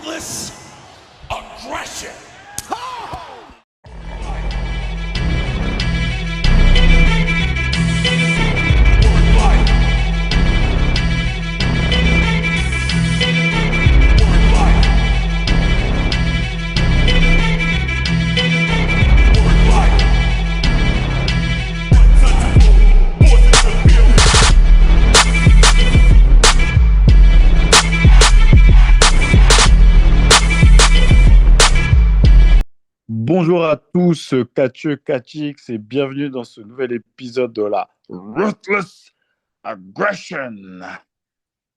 Ruthless aggression. Bonjour à tous, Catcheux, Catchix, et bienvenue dans ce nouvel épisode de la Ruthless Aggression.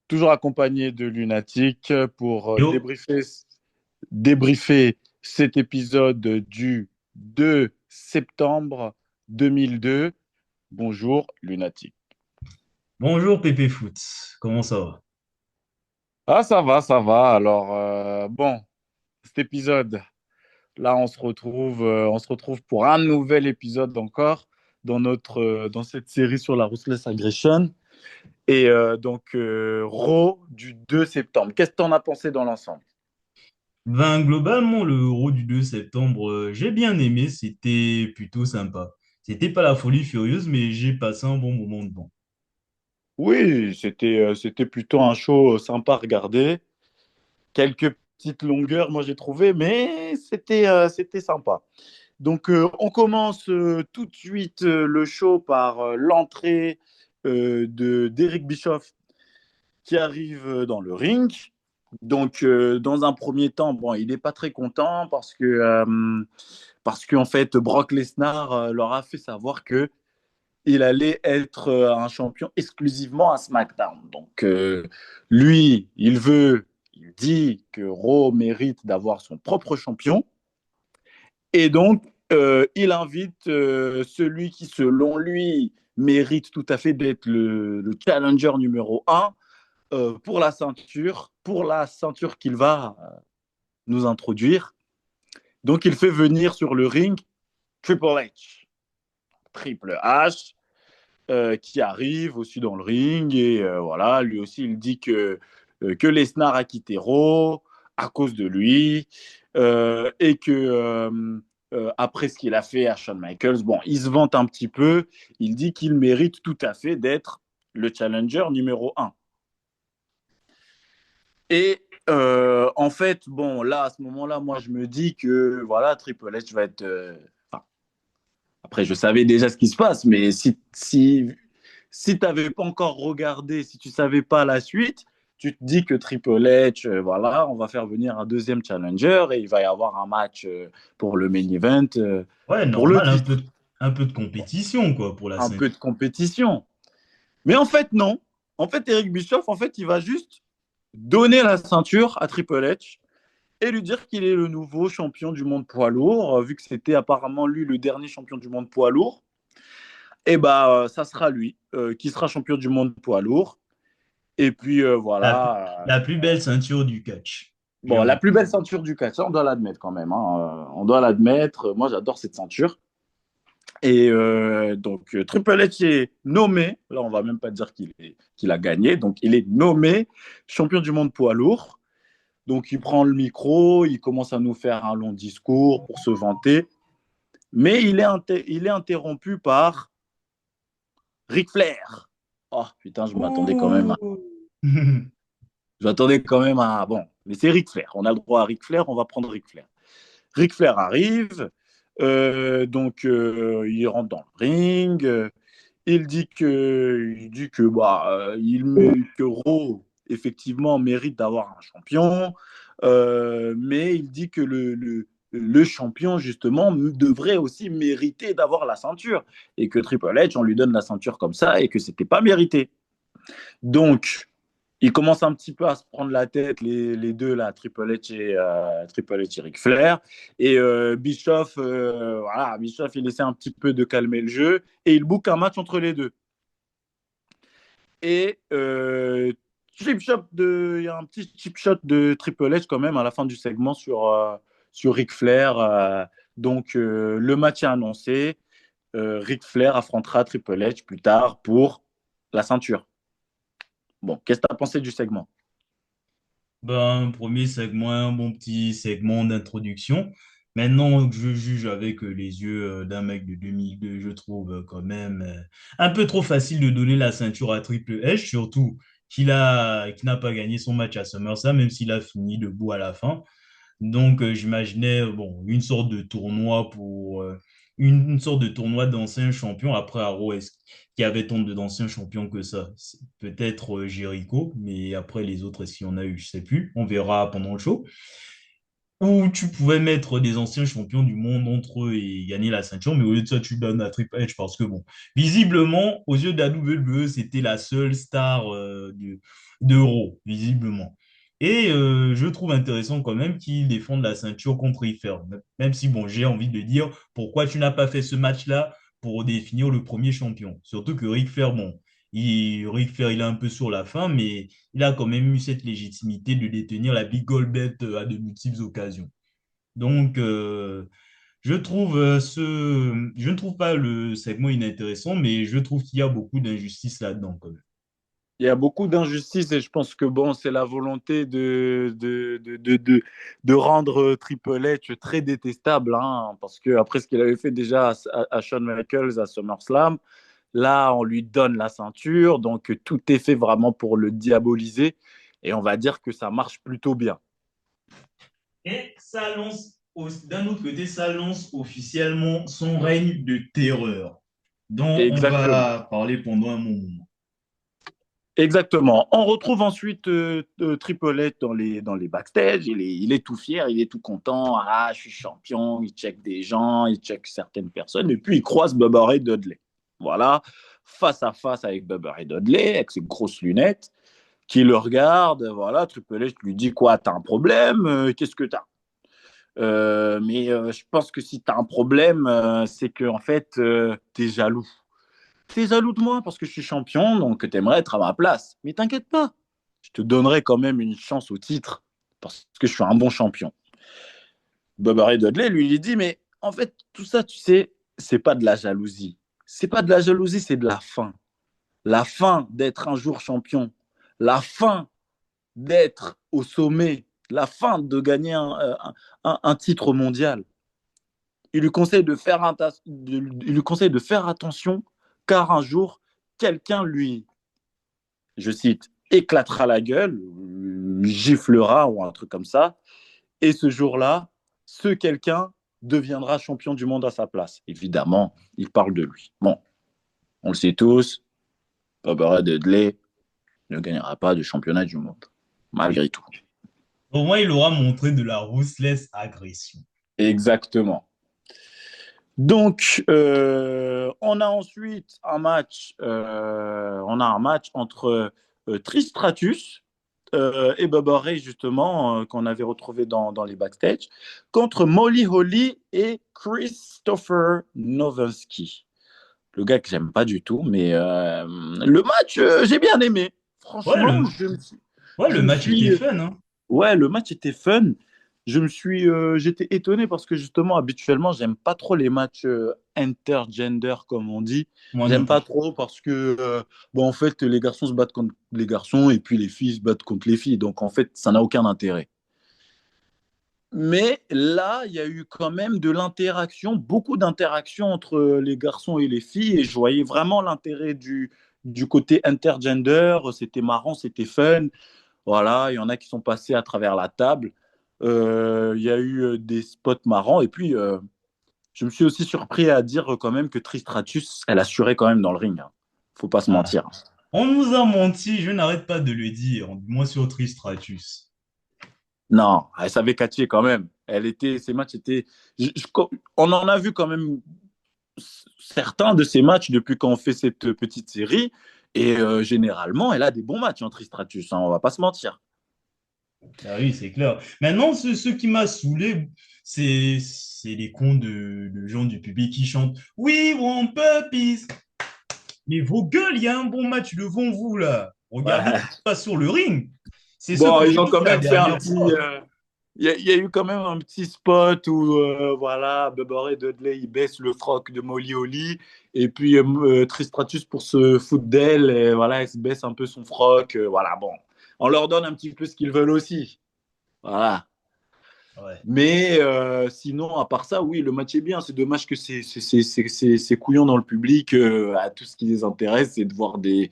Toujours accompagné de Lunatic pour Yo, débriefer cet épisode du 2 septembre 2002. Bonjour Lunatic. bonjour Pépé Foot, comment ça va? Ah, ça va, ça va. Alors, bon, cet épisode. Là, on se retrouve pour un nouvel épisode encore dans cette série sur la Ruthless Aggression. Et Raw du 2 septembre. Qu'est-ce que tu en as pensé dans l'ensemble? Ben, globalement, le Euro du 2 septembre, j'ai bien aimé, c'était plutôt sympa. C'était pas la folie furieuse, mais j'ai passé un bon moment devant. Oui, c'était plutôt un show sympa à regarder. Quelques petites longueurs, moi j'ai trouvé, mais c'était sympa. Donc, on commence tout de suite le show par l'entrée d'Eric Bischoff qui arrive dans le ring. Donc, dans un premier temps, bon, il n'est pas très content parce qu'en fait, Brock Lesnar leur a fait savoir que il allait être un champion exclusivement à SmackDown. Donc, lui, il dit que Raw mérite d'avoir son propre champion. Et donc, il invite celui qui, selon lui, mérite tout à fait d'être le challenger numéro un pour la ceinture qu'il va nous introduire. Donc, il fait venir sur le ring Triple H. Triple H, qui arrive aussi dans le ring. Et voilà, lui aussi, il dit que Lesnar a quitté Raw à cause de lui. Et que après ce qu'il a fait à Shawn Michaels, bon, il se vante un petit peu. Il dit qu'il mérite tout à fait d'être le challenger numéro un. Et en fait, bon, là, à ce moment-là, moi, je me dis que, voilà, Triple H va être... enfin, après, je savais déjà ce qui se passe, mais si tu n'avais pas encore regardé, si tu ne savais pas la suite, tu te dis que Triple H, voilà, on va faire venir un deuxième challenger et il va y avoir un match pour le main event, Ouais, pour le normal, titre. un peu de compétition, quoi, pour la Un scène. peu de compétition. Mais en fait, non. En fait, Eric Bischoff, en fait, il va juste donner la ceinture à Triple H et lui dire qu'il est le nouveau champion du monde poids lourd, vu que c'était apparemment lui le dernier champion du monde poids lourd. Et bah, ça sera lui qui sera champion du monde poids lourd. Et puis La, plus- voilà. la plus belle ceinture du catch, Bon, la clairement. plus belle ceinture du catch, on doit l'admettre quand même, hein. On doit l'admettre. Moi, j'adore cette ceinture. Et donc, Triple H est nommé. Là, on va même pas dire qu'il a gagné. Donc, il est nommé champion du monde poids lourd. Donc, il prend le micro, il commence à nous faire un long discours pour se vanter. Mais il est interrompu par Ric Flair. Oh, putain, Ouh. je m'attendais quand même à. Bon, mais c'est Ric Flair. On a le droit à Ric Flair, on va prendre Ric Flair. Ric Flair arrive, il rentre dans le ring. Que Raw, effectivement, mérite d'avoir un champion. Mais il dit que le champion, justement, devrait aussi mériter d'avoir la ceinture. Et que Triple H, on lui donne la ceinture comme ça et que c'était pas mérité. Donc, ils commencent un petit peu à se prendre la tête, les deux, là, Triple H et Ric Flair. Et Bischoff, voilà, Bischoff, il essaie un petit peu de calmer le jeu et il book un match entre les deux. Et il y a un petit chip shot de Triple H quand même à la fin du segment sur Ric Flair. Donc, le match est annoncé. Ric Flair affrontera Triple H plus tard pour la ceinture. Bon, qu'est-ce que tu as pensé du segment? Ben, premier segment, un bon petit segment d'introduction. Maintenant que je juge avec les yeux d'un mec de 2002, je trouve quand même un peu trop facile de donner la ceinture à Triple H, surtout qu'il n'a pas gagné son match à SummerSlam, même s'il a fini debout à la fin. Donc, j'imaginais bon, une sorte de tournoi d'anciens champions. Après, Arrow, est-ce qu'il y avait tant d'anciens champions que ça? C'est peut-être Jericho, mais après, les autres, est-ce qu'il y en a eu? Je sais plus. On verra pendant le show. Où tu pouvais mettre des anciens champions du monde entre eux et gagner la ceinture, mais au lieu de ça, tu donnes à Triple H parce que, bon, visiblement, aux yeux de la WWE, c'était la seule star de Raw, visiblement. Et je trouve intéressant quand même qu'ils défendent la ceinture contre Ric Flair. Même si, bon, j'ai envie de dire pourquoi tu n'as pas fait ce match-là pour définir le premier champion. Surtout que Ric Flair, bon, Ric Flair, il est un peu sur la fin, mais il a quand même eu cette légitimité de détenir la Big Gold Belt à de multiples occasions. Donc, je ne trouve pas le segment inintéressant, mais je trouve qu'il y a beaucoup d'injustice là-dedans quand même. Il y a beaucoup d'injustices et je pense que bon, c'est la volonté de rendre Triple H très détestable, hein, parce que après ce qu'il avait fait déjà à Shawn Michaels à SummerSlam, là on lui donne la ceinture, donc tout est fait vraiment pour le diaboliser et on va dire que ça marche plutôt bien. Et ça lance, d'un autre côté, ça lance officiellement son règne de terreur, dont on Exactement. va parler pendant un moment. Exactement. On retrouve ensuite Triple H dans les backstage. Il est tout fier, il est tout content. Ah, je suis champion. Il check des gens, il check certaines personnes. Et puis, il croise Bubba Ray Dudley. Voilà, face à face avec Bubba Ray Dudley, avec ses grosses lunettes, qui le regarde. Voilà, Triple H lui dit quoi, t'as un problème? Qu'est-ce que t'as? Mais je pense que si t'as un problème, c'est que en fait, t'es jaloux. T'es jaloux de moi parce que je suis champion, donc t'aimerais être à ma place. Mais t'inquiète pas, je te donnerai quand même une chance au titre parce que je suis un bon champion. Bubba Ray Dudley lui dit, mais en fait, tout ça, tu sais, c'est pas de la jalousie. C'est pas de la jalousie, c'est de la faim. La faim d'être un jour champion. La faim d'être au sommet. La faim de gagner un titre mondial. Il lui conseille de faire attention car un jour, quelqu'un lui, je cite, éclatera la gueule, giflera ou un truc comme ça. Et ce jour-là, ce quelqu'un deviendra champion du monde à sa place. Évidemment, il parle de lui. Bon, on le sait tous, Barbara Dudley ne gagnera pas de championnat du monde, malgré tout. Au moins, il aura montré de la ruthless agression. Exactement. Donc, on a ensuite on a un match entre Trish Stratus et Bubba Ray, justement, qu'on avait retrouvé dans les backstage, contre Molly Holly et Christopher Nowinski. Le gars que j'aime pas du tout, mais le match, j'ai bien aimé. Ouais, Franchement, ouais, je le me match suis, était fun, hein. ouais, le match était fun. J'étais étonné parce que justement, habituellement, j'aime pas trop les matchs intergender, comme on dit. Moi non J'aime plus. pas trop parce que, bon, en fait, les garçons se battent contre les garçons et puis les filles se battent contre les filles. Donc, en fait, ça n'a aucun intérêt. Mais là, il y a eu quand même de l'interaction, beaucoup d'interaction entre les garçons et les filles. Et je voyais vraiment l'intérêt du côté intergender. C'était marrant, c'était fun. Voilà, il y en a qui sont passés à travers la table. Il y a eu des spots marrants. Et puis, je me suis aussi surpris à dire quand même que Tristratus, elle assurait quand même dans le ring, hein. Faut pas se Ah. mentir. On nous a menti, je n'arrête pas de le dire, moi sur Tristratus. Non, elle savait catcher quand même. Ses matchs étaient. On en a vu quand même certains de ces matchs depuis qu'on fait cette petite série. Et généralement, elle a des bons matchs en Tristratus, hein, on va pas se mentir. Ah oui, c'est clair. Maintenant, ce qui m'a saoulé, c'est les cons de gens du public qui chantent We want puppies. Mais vos gueules, il y a un bon match devant vous là. Regardez ce Ouais. qui se passe sur le ring. C'est ce Bon, que ils j'ai ont quand dit la même fait un dernière petit. fois. Il y a eu quand même un petit spot où voilà, Bubba Ray Dudley il baisse le froc de Molly Holly et puis Tristratus pour se foutre d'elle, et voilà, elle se baisse un peu son froc. Voilà, bon, On leur donne un petit peu ce qu'ils veulent aussi. Voilà. Ouais. Mais sinon, à part ça, oui, le match est bien. C'est dommage que ces couillons dans le public, tout ce qui les intéresse, c'est de voir des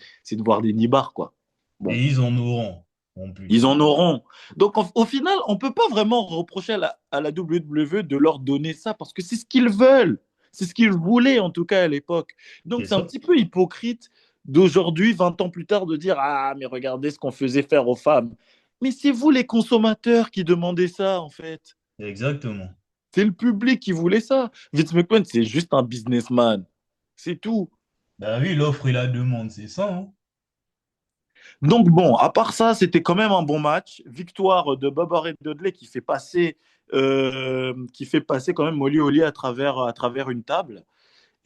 nibards, quoi. Bon, Et ils en auront, en ils plus. en auront. Donc, au final, on ne peut pas vraiment reprocher à la WWE de leur donner ça parce que c'est ce qu'ils veulent. C'est ce qu'ils voulaient, en tout cas, à l'époque. Donc, C'est c'est un ça. petit peu hypocrite d'aujourd'hui, 20 ans plus tard, de dire ah, mais regardez ce qu'on faisait faire aux femmes. Mais c'est vous, les consommateurs, qui demandez ça, en fait. Exactement. C'est le public qui voulait ça. Vince McMahon, c'est juste un businessman. C'est tout. Bah oui, l'offre et la demande, c'est ça, hein. Donc bon, à part ça, c'était quand même un bon match. Victoire de Bubba Ray Dudley qui fait passer quand même Molly Holly à travers une table.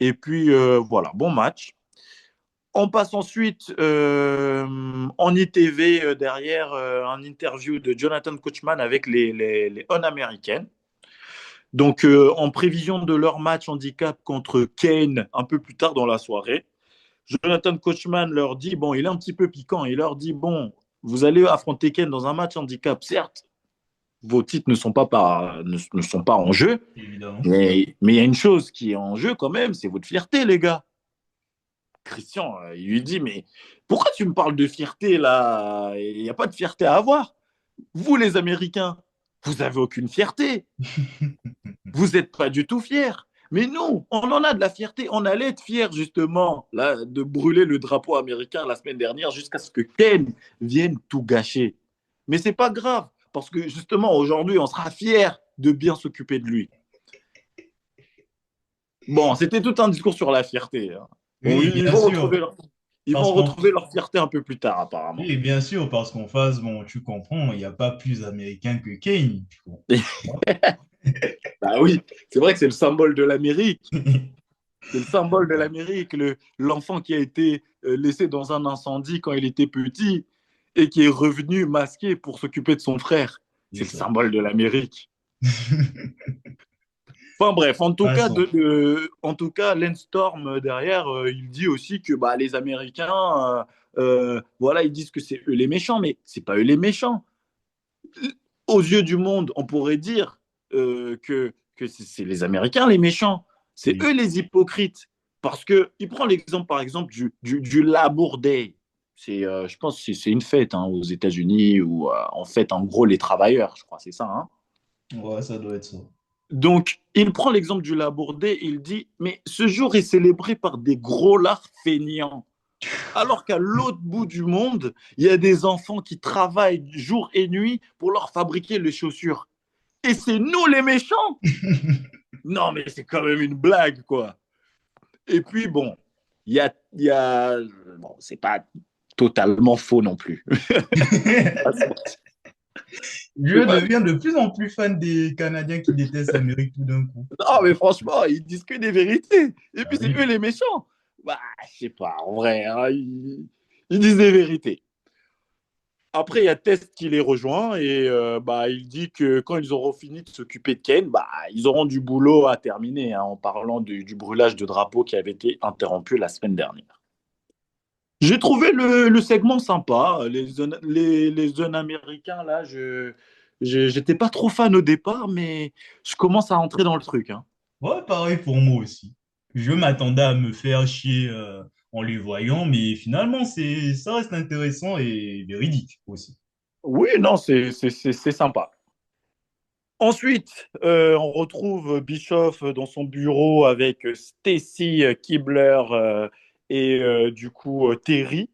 Et puis voilà, bon match. On passe ensuite en ITV derrière un interview de Jonathan Coachman avec les Un-Américaines. Donc, en prévision de leur match handicap contre Kane un peu plus tard dans la soirée, Jonathan Coachman leur dit, bon, il est un petit peu piquant, il leur dit, bon, vous allez affronter Kane dans un match handicap, certes, vos titres ne sont pas en jeu, Évidemment. mais il y a une chose qui est en jeu quand même, c'est votre fierté, les gars. Christian, il lui dit, mais pourquoi tu me parles de fierté là? Il n'y a pas de fierté à avoir. Vous, les Américains, vous n'avez aucune fierté. Vous n'êtes pas du tout fiers. Mais nous, on en a de la fierté. On allait être fiers, justement, là, de brûler le drapeau américain la semaine dernière jusqu'à ce que Ken vienne tout gâcher. Mais c'est pas grave, parce que justement, aujourd'hui, on sera fiers de bien s'occuper de lui. Bon, c'était tout un discours sur la fierté, hein. Bon, Oui, bien sûr. ils Parce vont qu'on retrouver leur fierté un peu plus tard, apparemment. Oui, bien sûr, parce qu'en face, bon, tu comprends, il n'y a pas plus américain que Kane. Tu comprends? Bah oui, c'est vrai que c'est le symbole de l'Amérique. C'est le symbole de l'Amérique, l'enfant qui a été laissé dans un incendie quand il était petit et qui est revenu masqué pour s'occuper de son frère. C'est C'est le ça. symbole de l'Amérique. Enfin bref, Passons. en tout cas, Lance Storm derrière, il dit aussi que bah, les Américains, voilà, ils disent que c'est eux les méchants, mais c'est pas eux les méchants. Aux yeux du monde, on pourrait dire que c'est les Américains les méchants. C'est eux Oui. les hypocrites. Parce que, il prend l'exemple, par exemple, du Labour Day. Je pense que c'est une fête hein, aux États-Unis où on fête en gros les travailleurs, je crois, c'est ça. Hein. Ouais, ça doit être ça. Donc, il prend l'exemple du Labour Day, il dit, mais ce jour est célébré par des gros lards feignants. Alors qu'à l'autre bout du monde, il y a des enfants qui travaillent jour et nuit pour leur fabriquer les chaussures. Et c'est nous les méchants. Non, mais c'est quand même une blague, quoi. Et puis, bon, il y a... Bon, c'est pas totalement faux non plus. Je C'est pas... deviens de plus en plus fan des Canadiens qui détestent l'Amérique tout d'un coup. Non, mais franchement, ils disent que des vérités. Et Ah puis, c'est eux oui. les méchants. Bah, je sais pas, en vrai, hein, ils disent des vérités. Après, il y a Test qui les rejoint et bah, il dit que quand ils auront fini de s'occuper de Ken, bah, ils auront du boulot à terminer hein, en parlant du brûlage de drapeau qui avait été interrompu la semaine dernière. J'ai trouvé le segment sympa. Les zones américains, là, j'étais pas trop fan au départ, mais je commence à entrer dans le truc. Hein. Ouais, pareil pour moi aussi. Je m'attendais à me faire chier en les voyant, mais finalement, ça reste intéressant et véridique aussi. Oui, non, c'est sympa. Ensuite, on retrouve Bischoff dans son bureau avec Stacy Kibler et du coup Terry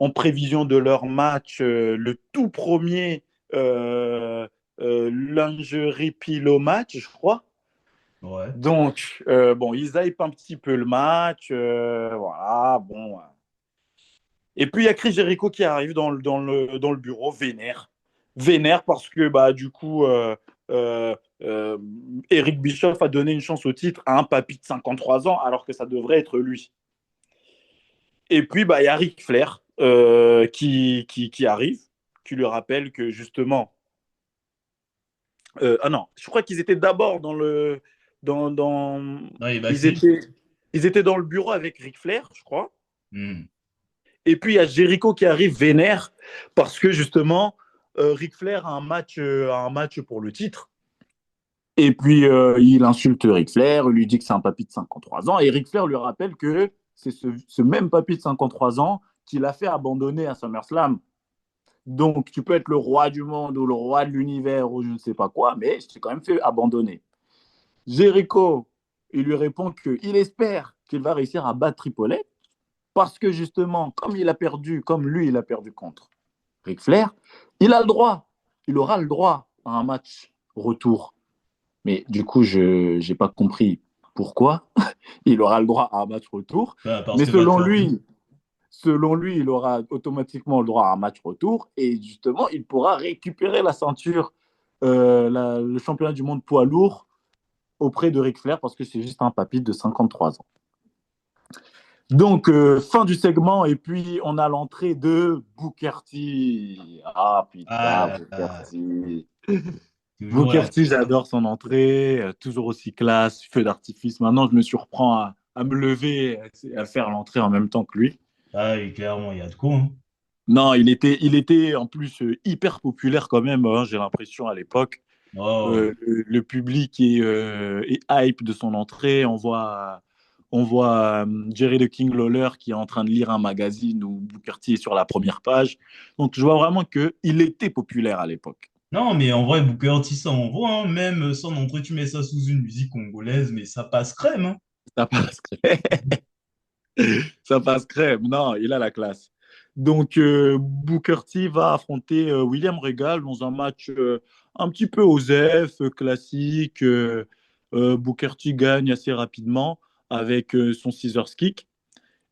en prévision de leur match, le tout premier lingerie pillow match, je crois. Ouais. Donc, bon, ils hypent un petit peu le match. Voilà, bon. Et puis, il y a Chris Jericho qui arrive dans le bureau, vénère. Vénère parce que, bah, du coup, euh, euh, Eric Bischoff a donné une chance au titre à un papy de 53 ans, alors que ça devrait être lui. Et puis, bah, il y a Ric Flair qui arrive, qui lui rappelle que, justement, ah non, je crois qu'ils étaient d'abord dans le. Dans les Ils backstage? étaient, ils étaient dans le bureau avec Ric Flair, je crois. Hmm. Et puis, il y a Jericho qui arrive vénère parce que justement, Ric Flair a un match pour le titre. Et puis, il insulte Ric Flair, il lui dit que c'est un papy de 53 ans. Et Ric Flair lui rappelle que c'est ce même papy de 53 ans qui l'a fait abandonner à SummerSlam. Donc, tu peux être le roi du monde ou le roi de l'univers ou je ne sais pas quoi, mais je t'ai quand même fait abandonner. Jericho, il lui répond qu'il espère qu'il va réussir à battre Triple H parce que justement, comme lui, il a perdu contre Ric Flair, il a le droit, il aura le droit à un match retour. Mais du coup, je n'ai pas compris pourquoi il aura le droit à un match retour. Bah, parce Mais que Batropi. selon lui, il aura automatiquement le droit à un match retour et justement, il pourra récupérer la ceinture, le championnat du monde poids lourd auprès de Ric Flair parce que c'est juste un papy de 53 ans. Donc, fin du segment, et puis on a l'entrée de Booker T. Ah Ah putain, là Booker là, T. toujours Booker là. T, j'adore son entrée, toujours aussi classe, feu d'artifice. Maintenant, je me surprends à me lever et à faire l'entrée en même temps que lui. Ah, et clairement, il y a de quoi, hein. Non, il était en plus hyper populaire quand même, hein, j'ai l'impression à l'époque. Oh, Le public est hype de son entrée. On voit Jerry the King Lawler qui est en train de lire un magazine où Booker T est sur la première page. Donc je vois vraiment qu'il était populaire à l'époque. non, mais en vrai, Booker T, ça envoie, hein. Même sans entrée, tu mets ça sous une musique congolaise, mais ça passe crème, hein. Ça passe crème. Ça passe crème. Non, il a la classe. Donc Booker T va affronter William Regal dans un match un petit peu osef, classique. Booker T gagne assez rapidement avec son scissors kick.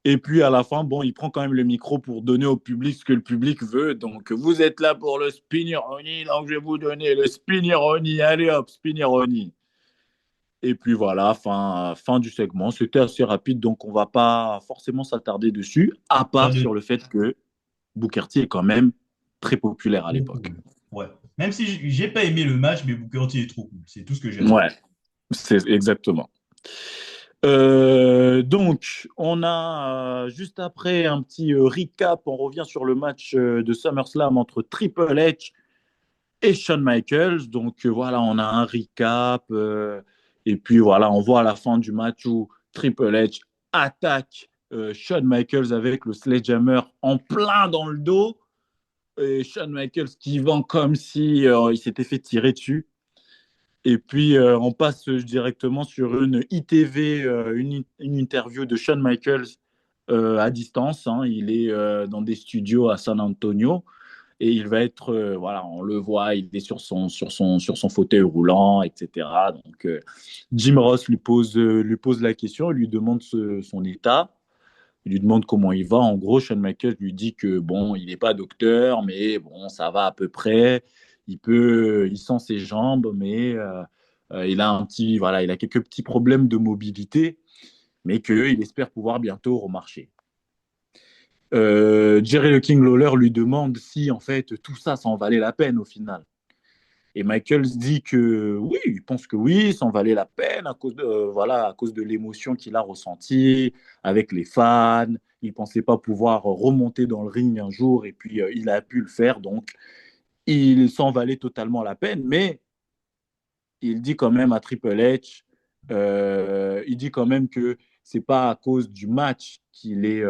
Et puis à la fin, bon, il prend quand même le micro pour donner au public ce que le public veut. Donc, vous êtes là pour le Spinneroni, donc je vais vous donner le Spinneroni. Allez hop, Spinneroni. Et puis voilà, fin du segment. C'était assez rapide, donc on va pas forcément s'attarder dessus, à Pas part de sur le fait que Booker T est quand même très populaire à beaucoup. l'époque. Ouais. Même si j'ai pas aimé le match, mais Booker T est trop cool. C'est tout ce que j'ai à dire. Ouais, c'est exactement. Donc, on a juste après un petit recap, on revient sur le match de SummerSlam entre Triple H et Shawn Michaels. Donc voilà, on a un recap. Et puis voilà, on voit à la fin du match où Triple H attaque Shawn Michaels avec le sledgehammer en plein dans le dos. Et Shawn Michaels qui vend comme si il s'était fait tirer dessus. Et puis, on passe directement sur une ITV, une interview de Shawn Michaels à distance, hein. Il est dans des studios à San Antonio et il va être, voilà, on le voit, il est sur son fauteuil roulant, etc. Donc, Jim Ross lui pose la question, il lui demande son état, il lui demande comment il va. En gros, Shawn Michaels lui dit que, bon, il n'est pas docteur, mais bon, ça va à peu près. Il sent ses jambes, mais il a voilà, il a quelques petits problèmes de mobilité, mais qu'il espère pouvoir bientôt remarcher. Jerry the King Lawler lui demande si en fait tout ça, ça en valait la peine au final. Et Michaels dit que oui, il pense que oui, ça en valait la peine à cause voilà, à cause de l'émotion qu'il a ressentie avec les fans. Il ne pensait pas pouvoir remonter dans le ring un jour et puis il a pu le faire, donc il s'en valait totalement la peine. Mais il dit quand même à Triple H, il dit quand même que c'est pas à cause du match qu'il est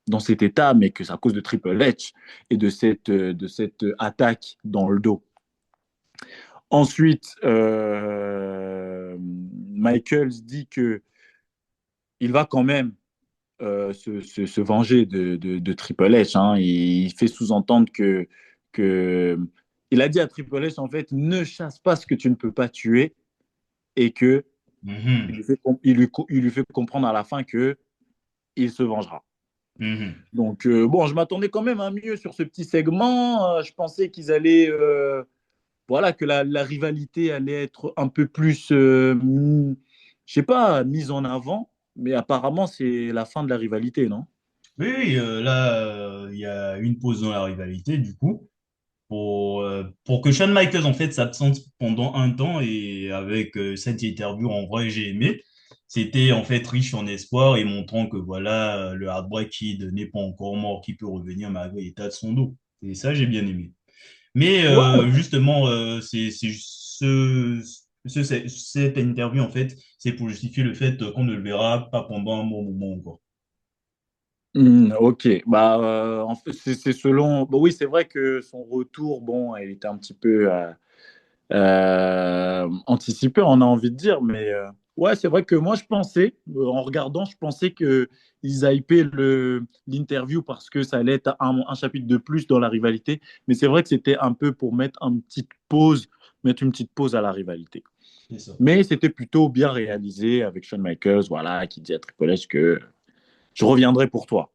dans cet état, mais que c'est à cause de Triple H et de cette attaque dans le dos. Ensuite, Michaels dit que il va quand même se venger de Triple H, hein. Il fait sous-entendre que il a dit à Triple H en fait ne chasse pas ce que tu ne peux pas tuer et que Mhm. il lui fait comprendre à la fin que il se vengera. Mhm. Donc bon, je m'attendais quand même à mieux sur ce petit segment. Je pensais qu'ils allaient voilà, que la rivalité allait être un peu plus, je sais pas, mise en avant, mais apparemment, c'est la fin de la rivalité, non? Oui, oui, là, il y a une pause dans la rivalité, du coup, pour que Shawn Michaels, en fait, s'absente pendant un temps. Et avec cette interview, en vrai, j'ai aimé. c'était en fait riche en espoir et montrant que voilà, le Heartbreak Kid n'est pas encore mort, qui peut revenir malgré l'état de son dos. Et ça, j'ai bien aimé. Mais Ouais. justement, cette interview, en fait, c'est pour justifier le fait qu'on ne le verra pas pendant un bon moment encore. Ok, bah en fait c'est selon. Bah oui, c'est vrai que son retour, bon, il était un petit peu anticipé, on a envie de dire, mais ouais, c'est vrai que moi je pensais, en regardant, je pensais que ils hypaient l'interview parce que ça allait être un chapitre de plus dans la rivalité, mais c'est vrai que c'était un peu pour mettre une petite pause à la rivalité. C'est ça. Mais c'était plutôt bien réalisé avec Shawn Michaels, voilà, qui dit à Triple H que je reviendrai pour toi.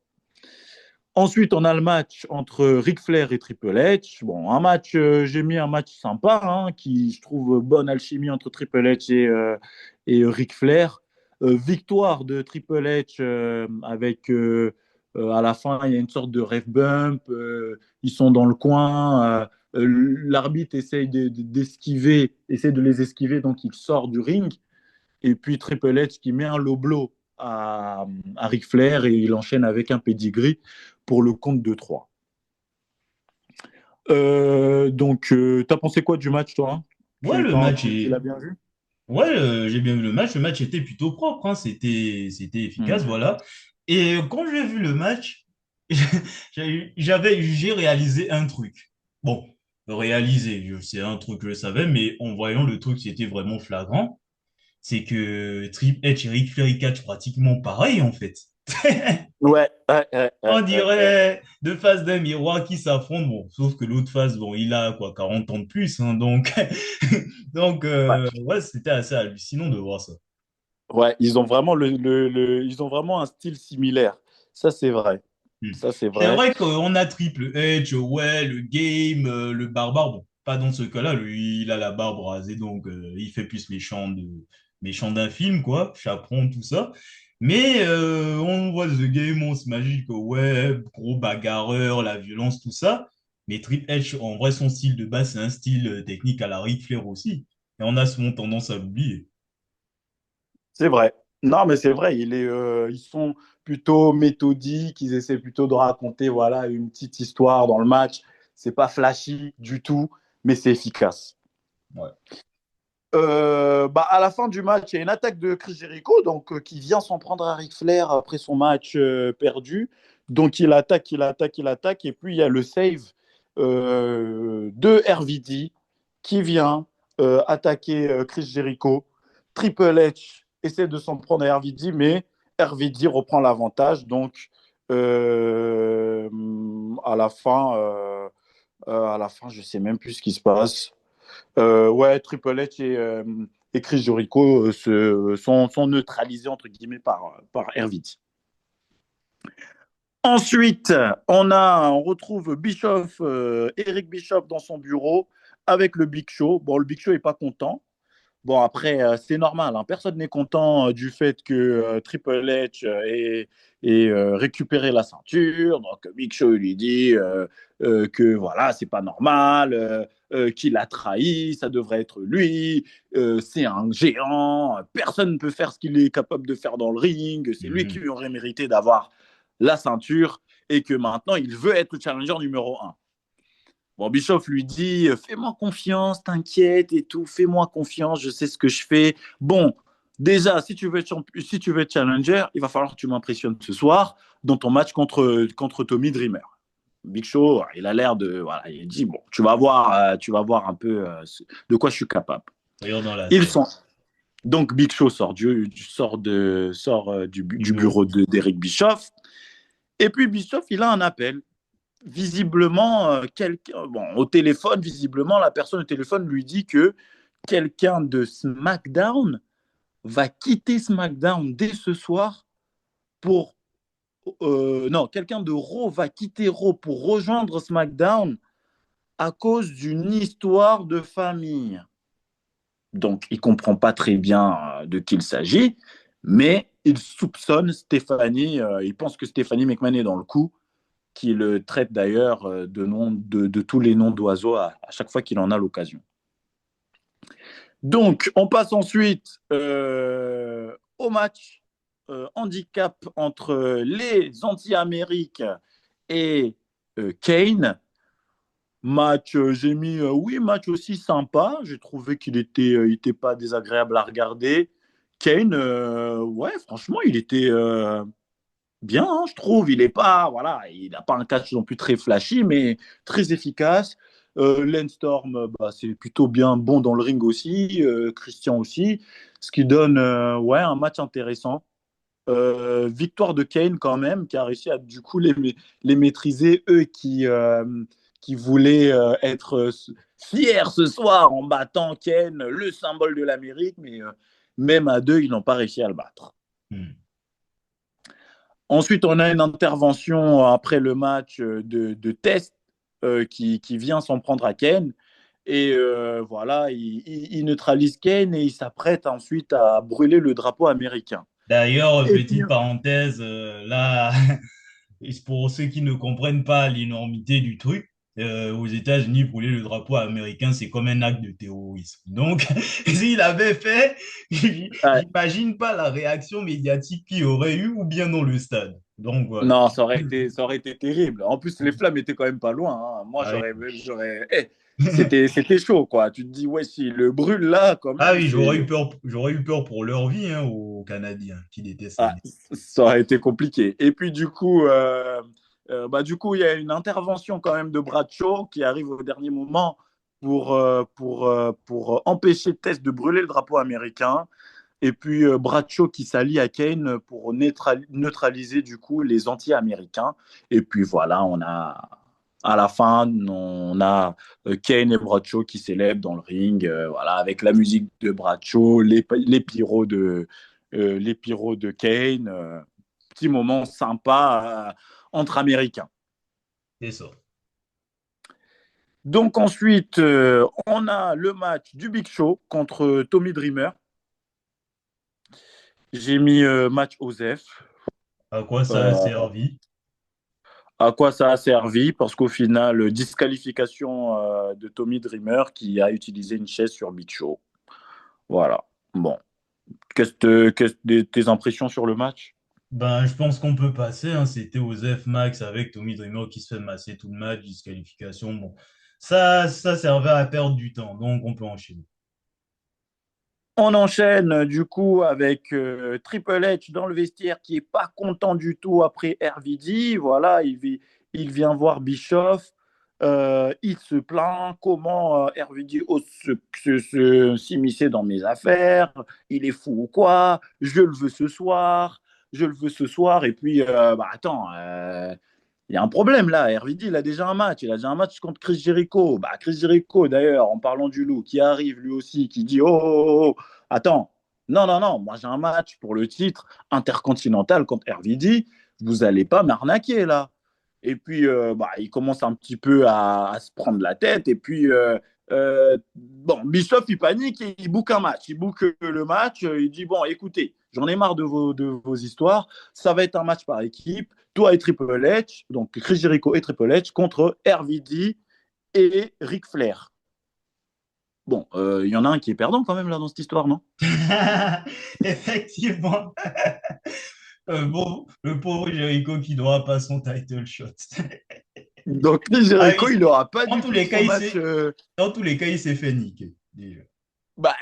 Ensuite, on a le match entre Ric Flair et Triple H. Bon, un match, j'ai mis un match sympa, hein, qui, je trouve, bonne alchimie entre Triple H et Ric Flair. Victoire de Triple H avec, à la fin, il y a une sorte de ref bump. Ils sont dans le coin. L'arbitre essaie de les esquiver, donc il sort du ring. Et puis Triple H qui met un low blow à Ric Flair et il enchaîne avec un pedigree pour le compte de 3. T'as pensé quoi du match, toi, hein? Ouais, le match Tu l'as est... bien vu? Ouais, j'ai bien vu le match. Le match était plutôt propre, hein. C'était efficace, Mhm. voilà. Et quand j'ai vu le match, j'ai réalisé un truc. Bon, réalisé, c'est un truc que je savais, mais en voyant le truc, c'était vraiment flagrant. C'est que Triple H et Ric Flair ils catchent pratiquement pareil, en fait. Ouais, On dirait deux faces d'un miroir qui s'affrontent. Bon, sauf que l'autre face, bon, il a quoi, 40 ans de plus, hein, donc, donc ouais. ouais, c'était assez hallucinant de voir ça. Ouais, ils ont vraiment ils ont vraiment un style similaire. Ça, c'est vrai. Hmm. Ça, c'est C'est vrai. vrai qu'on a Triple H, ouais, le game, le barbare, bon, pas dans ce cas-là, lui, il a la barbe rasée, donc il fait plus méchant d'un film, quoi, chaperon, tout ça. Mais on voit The Game, on s'imagine que, ouais, gros bagarreur, la violence, tout ça. Mais Triple H, en vrai, son style de base, c'est un style technique à la Ric Flair aussi. Et on a souvent tendance à l'oublier. C'est vrai. Non, mais c'est vrai, ils sont plutôt méthodiques, ils essaient plutôt de raconter voilà, une petite histoire dans le match. C'est pas flashy du tout, mais c'est efficace. Ouais. Bah, à la fin du match, il y a une attaque de Chris Jericho qui vient s'en prendre à Ric Flair après son match perdu. Donc il attaque, il attaque, il attaque. Et puis il y a le save de RVD qui vient attaquer Chris Jericho. Triple H essaie de s'en prendre à RVD, mais RVD reprend l'avantage. Donc euh, à la fin, à la fin, je ne sais même plus ce qui se passe. Ouais, Triple H et Chris Jericho sont neutralisés entre guillemets par RVD. Ensuite, on retrouve Eric Bischoff dans son bureau avec le Big Show. Bon, le Big Show est pas content. Bon, après, c'est normal, hein. Personne n'est content du fait que Triple H ait récupéré la ceinture. Donc, Big Show lui dit que voilà, c'est pas normal, qu'il a trahi, ça devrait être lui, c'est un géant, personne ne peut faire ce qu'il est capable de faire dans le ring, c'est lui Mhm. qui aurait mérité d'avoir la ceinture et que maintenant, il veut être le challenger numéro un. Bon, Bischoff lui dit fais-moi confiance, t'inquiète et tout, fais-moi confiance, je sais ce que je fais. Bon, déjà, si tu veux être challenger, il va falloir que tu m'impressionnes ce soir dans ton match contre Tommy Dreamer. Big Show, il a l'air de. Voilà, il dit bon, tu vas voir un peu de quoi je suis capable. D'ailleurs, dans la Ils scène, sont. Donc, Big Show sort du du bureau. bureau d'Eric Bischoff. Et puis, Bischoff, il a un appel visiblement, bon, au téléphone, visiblement, la personne au téléphone lui dit que quelqu'un de SmackDown va quitter SmackDown dès ce soir pour. Non, quelqu'un de Raw va quitter Raw pour rejoindre SmackDown à cause d'une histoire de famille. Donc, il ne comprend pas très bien de qui il s'agit, mais il soupçonne Stéphanie, il pense que Stéphanie McMahon est dans le coup, qui le traite d'ailleurs de tous les noms d'oiseaux à chaque fois qu'il en a l'occasion. Donc, on passe ensuite au match handicap entre les anti-Amériques et Kane. Match, j'ai mis, oui, match aussi sympa. J'ai trouvé qu'il était pas désagréable à regarder. Kane, ouais, franchement, il était bien, hein, je trouve. Il est pas, voilà, il n'a pas un catch non plus très flashy, mais très efficace. Lenstorm, bah, c'est plutôt bien bon dans le ring aussi. Christian aussi. Ce qui donne ouais, un match intéressant. Victoire de Kane quand même, qui a réussi à du coup les maîtriser, eux qui voulaient être fiers ce soir en battant Kane, le symbole de l'Amérique, mais même à deux, ils n'ont pas réussi à le battre. Ensuite, on a une intervention après le match de Test qui vient s'en prendre à Kane. Et voilà, il neutralise Kane et il s'apprête ensuite à brûler le drapeau américain. D'ailleurs, Et puis, petite parenthèse, là, pour ceux qui ne comprennent pas l'énormité du truc, aux États-Unis, brûler le drapeau américain, c'est comme un acte de terrorisme. Donc, s'il avait fait, j'imagine pas la réaction médiatique qu'il y aurait eu ou bien dans le stade. Donc, voilà. non, ça aurait été terrible. En plus, les flammes étaient quand même pas loin, hein. Moi, Ah oui, c'était chaud, quoi. Tu te dis, ouais, si le brûle là, quand ah même, oui, c'est. j'aurais eu peur pour leur vie, hein, aux Canadiens qui détestent Ah, les... ça aurait été compliqué. Et puis, du coup, il y a une intervention quand même de Bradshaw qui arrive au dernier moment pour empêcher Tess de brûler le drapeau américain. Et puis Bradshaw qui s'allie à Kane pour neutraliser du coup les anti-américains. Et puis voilà, à la fin, on a Kane et Bradshaw qui célèbrent dans le ring, voilà, avec la musique de Bradshaw, les pyros de Kane. Petit moment sympa entre Américains. C'est ça. Donc ensuite, on a le match du Big Show contre Tommy Dreamer. J'ai mis match Osef. À quoi ça a Euh, servi? À quoi ça a servi? Parce qu'au final, disqualification de Tommy Dreamer qui a utilisé une chaise sur Big Show. Voilà. Bon. Tes impressions sur le match? Ben, je pense qu'on peut passer, hein. C'était Osef Max avec Tommy Dreamer qui se fait masser tout le match, disqualification. Bon, ça servait à perdre du temps, donc on peut enchaîner. On enchaîne du coup avec Triple H dans le vestiaire qui est pas content du tout après RVD. Voilà, il vient voir Bischoff. Il se plaint comment RVD ose s'immiscer dans mes affaires. Il est fou ou quoi? Je le veux ce soir. Je le veux ce soir. Et puis, attends, il y a un problème là. RVD, il a déjà un match. Il a déjà un match contre Chris Jericho. Bah, Chris Jericho, d'ailleurs, en parlant du loup, qui arrive lui aussi, qui dit attends, non, non, non, moi j'ai un match pour le titre intercontinental contre RVD. Vous n'allez pas m'arnaquer là. Et puis, il commence un petit peu à se prendre la tête. Et puis, bon, Bischoff, il panique et il book un match. Il book le match. Il dit, bon, écoutez, j'en ai marre de vos histoires. Ça va être un match par équipe. Toi et Triple H, donc Chris Jericho et Triple H contre RVD et Ric Flair. Bon, il y en a un qui est perdant quand même là dans cette histoire, non? Effectivement. Bon, le pauvre Jericho qui n'aura pas son title shot. Donc Chris Ah, Jericho, il n'aura pas dans du tous tout les cas, son match. dans tous les cas, il s'est fait niquer, déjà.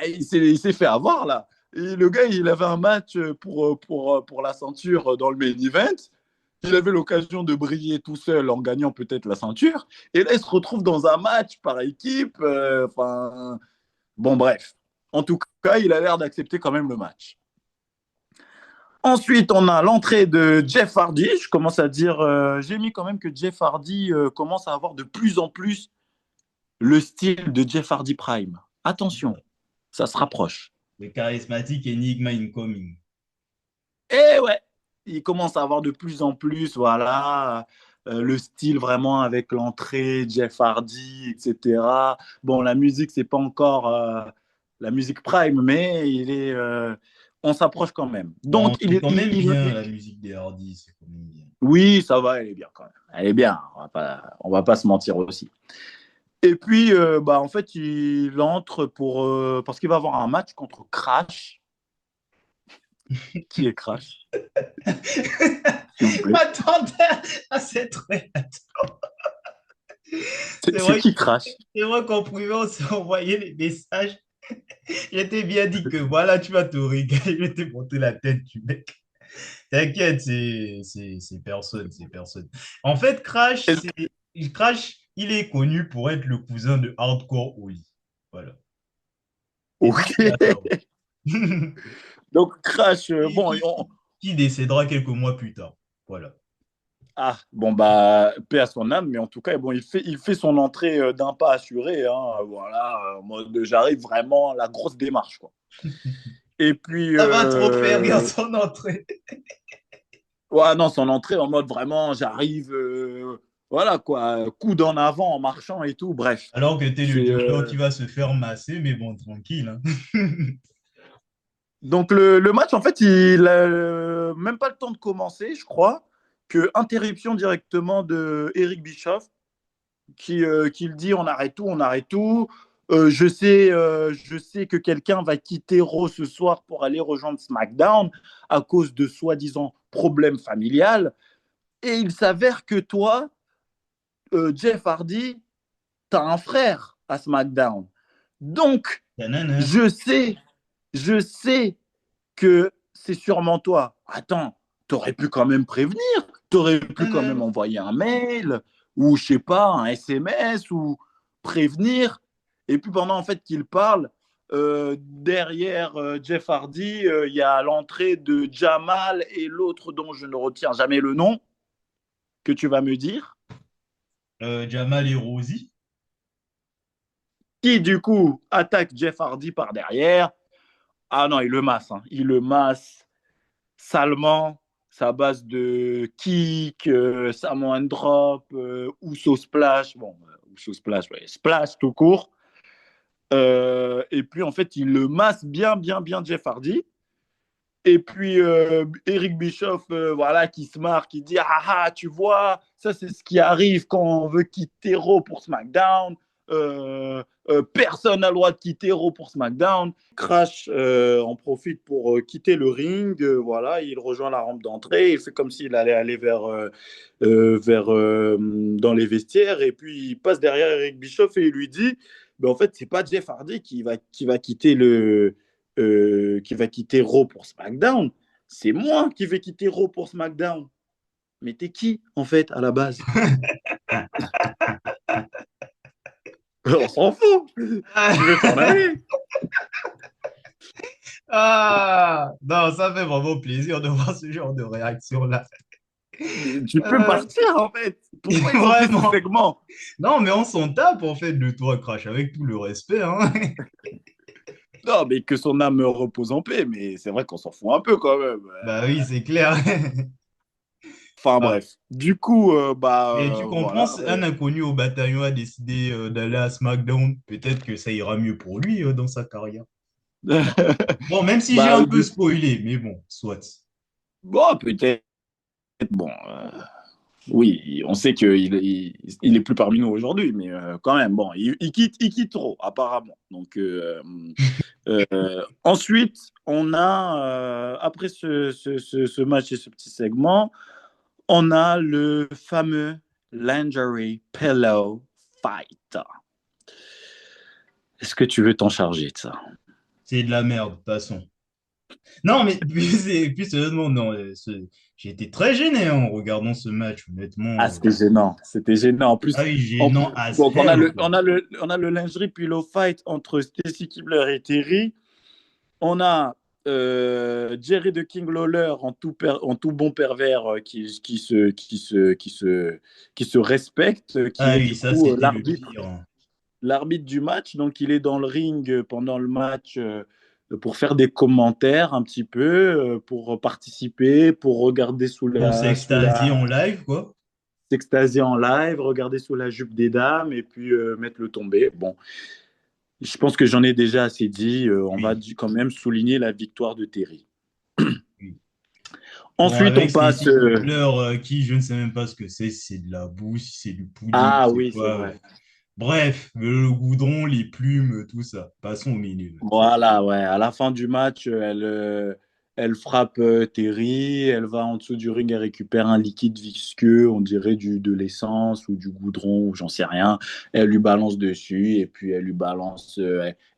Il s'est fait avoir là. Et le gars, il avait un match pour la ceinture dans le main event. Il avait l'occasion de briller tout seul en gagnant peut-être la ceinture. Et là, il se retrouve dans un match par équipe. Enfin, bon, bref. En tout cas, il a l'air d'accepter quand même le match. Ensuite, on a l'entrée de Jeff Hardy. Je commence à dire, j'ai mis quand même que Jeff Hardy commence à avoir de plus en plus le style de Jeff Hardy Prime. Attention, ça se rapproche. Le charismatique Enigma Incoming. Et ouais, il commence à avoir de plus en plus, voilà, le style vraiment avec l'entrée, Jeff Hardy, etc. Bon, la musique, c'est pas encore la musique Prime, mais on s'approche quand même. Bon, Donc, c'est quand même bien la musique des Hardy, c'est quand même bien. oui, ça va, elle est bien quand même. Elle est bien, on va pas se mentir aussi. Et puis, en fait, il entre parce qu'il va avoir un match contre Crash. Qui est Crash, s'il vous plaît? Attendez, c'est très. C'est C'est c'est vrai, qui Crash? c'est vrai qu'en privé, on s'est envoyé les messages. J'étais bien dit que voilà, tu vas te régaler, je vais te monter la tête du mec. T'inquiète, c'est personne, c'est personne. En fait, Est-ce- Crash, il est connu pour être le cousin de Hardcore Oli. Voilà. C'est tout Ok. ce qu'il y a à savoir. Donc Crash, Et bon, qui décédera quelques mois plus tard. Voilà. ah, bon, bah, paix à son âme, mais en tout cas, bon, il fait son entrée d'un pas assuré, hein, voilà, en mode j'arrive vraiment la grosse démarche, quoi. Et puis, Ça va trop faire, regarde son entrée. ouais, non, son entrée en mode vraiment j'arrive, voilà, quoi, coude en avant en marchant et tout, bref. Alors que t'es le C'est, Joker qui va se faire masser, mais bon, tranquille. Hein. Donc, le match, en fait, il a même pas le temps de commencer, je crois, que interruption directement de Eric Bischoff qui le dit on arrête tout, on arrête tout. Je sais que quelqu'un va quitter Raw ce soir pour aller rejoindre SmackDown à cause de soi-disant problèmes familiales. Et il s'avère que toi, Jeff Hardy, tu as un frère à SmackDown. Donc, Nanana. je sais, je sais que c'est sûrement toi. Attends, t'aurais pu quand même prévenir, t'aurais pu quand même Nanana. envoyer un mail ou je sais pas, un SMS ou prévenir. Et puis pendant en fait qu'il parle, derrière Jeff Hardy, il y a l'entrée de Jamal et l'autre dont je ne retiens jamais le nom que tu vas me dire, Jamal et Rosie. qui du coup attaque Jeff Hardy par derrière. Ah non, il le masse, hein. Il le masse salement, c'est à base de kick, Samoan drop, Uso splash, bon, Uso splash, ouais, splash tout court. Et puis en fait, il le masse bien, bien, bien Jeff Hardy. Et puis Eric Bischoff, voilà, qui se marre, qui dit ah ah, tu vois, ça c'est ce qui arrive quand on veut quitter Raw pour SmackDown. Personne n'a le droit de quitter Raw pour SmackDown. Crash en profite pour quitter le ring. Voilà, il rejoint la rampe d'entrée. Il fait comme s'il allait aller vers dans les vestiaires. Et puis il passe derrière Eric Bischoff et il lui dit ben, en fait, c'est pas Jeff Hardy qui va quitter qui va quitter Raw pour SmackDown. C'est moi qui vais quitter Raw pour SmackDown. Mais t'es qui, en fait, à la base? On s'en fout. Tu veux t'en aller? Ah, non, ça fait vraiment plaisir de voir ce genre de réaction-là. Tu peux Euh, partir, en fait. Pourquoi ils ont fait ce vraiment. segment? Non, mais on s'en tape en fait de toi, Crash, avec tout le respect. Hein. Non, mais que son âme repose en paix. Mais c'est vrai qu'on s'en fout un peu quand même. Bah oui, c'est clair. Enfin Ah. bref. Du coup, Et tu comprends, voilà. un inconnu au bataillon a décidé d'aller à SmackDown. Peut-être que ça ira mieux pour lui dans sa carrière. Bon, même si j'ai Bah, un peu spoilé, mais bon, soit. bon, peut-être. Bon, oui, on sait qu'il est plus parmi nous aujourd'hui, mais quand même, bon, il quitte trop, apparemment. Donc, ensuite, on a, après ce match et ce petit segment, on a le fameux Lingerie Pillow Fight. Est-ce que tu veux t'en charger de ça? C'est de la merde, de toute façon. Non, mais plus sérieusement, non. J'ai été très gêné hein, en regardant ce match, Ah, honnêtement. c'était gênant. C'était gênant. En Ah plus, oui, gênant as donc hell, quoi. on a le lingerie pillow fight entre Stacy Kibler et Terry. On a Jerry de King Lawler en tout bon pervers qui se respecte, qui Ah est oui, du ça, coup c'était le pire. Hein. l'arbitre du match. Donc, il est dans le ring pendant le match pour faire des commentaires un petit peu, pour participer, pour regarder Pour s'extasier en live, quoi. s'extasier en live, regarder sous la jupe des dames et puis mettre le tombé. Bon, je pense que j'en ai déjà assez dit. On va Oui, quand même souligner la victoire de Terry. oui. Bon, Ensuite, on avec passe. Stacy Keibler, qui je ne sais même pas ce que c'est, si c'est de la boue, si c'est du pudding, Ah c'est oui, c'est quoi. vrai. Bref, le goudron, les plumes, tout ça. Passons au milieu. Voilà, ouais. À la fin du match, elle frappe Terry, elle va en dessous du ring, elle récupère un liquide visqueux, on dirait de l'essence ou du goudron ou j'en sais rien. Elle lui balance dessus et puis elle lui balance,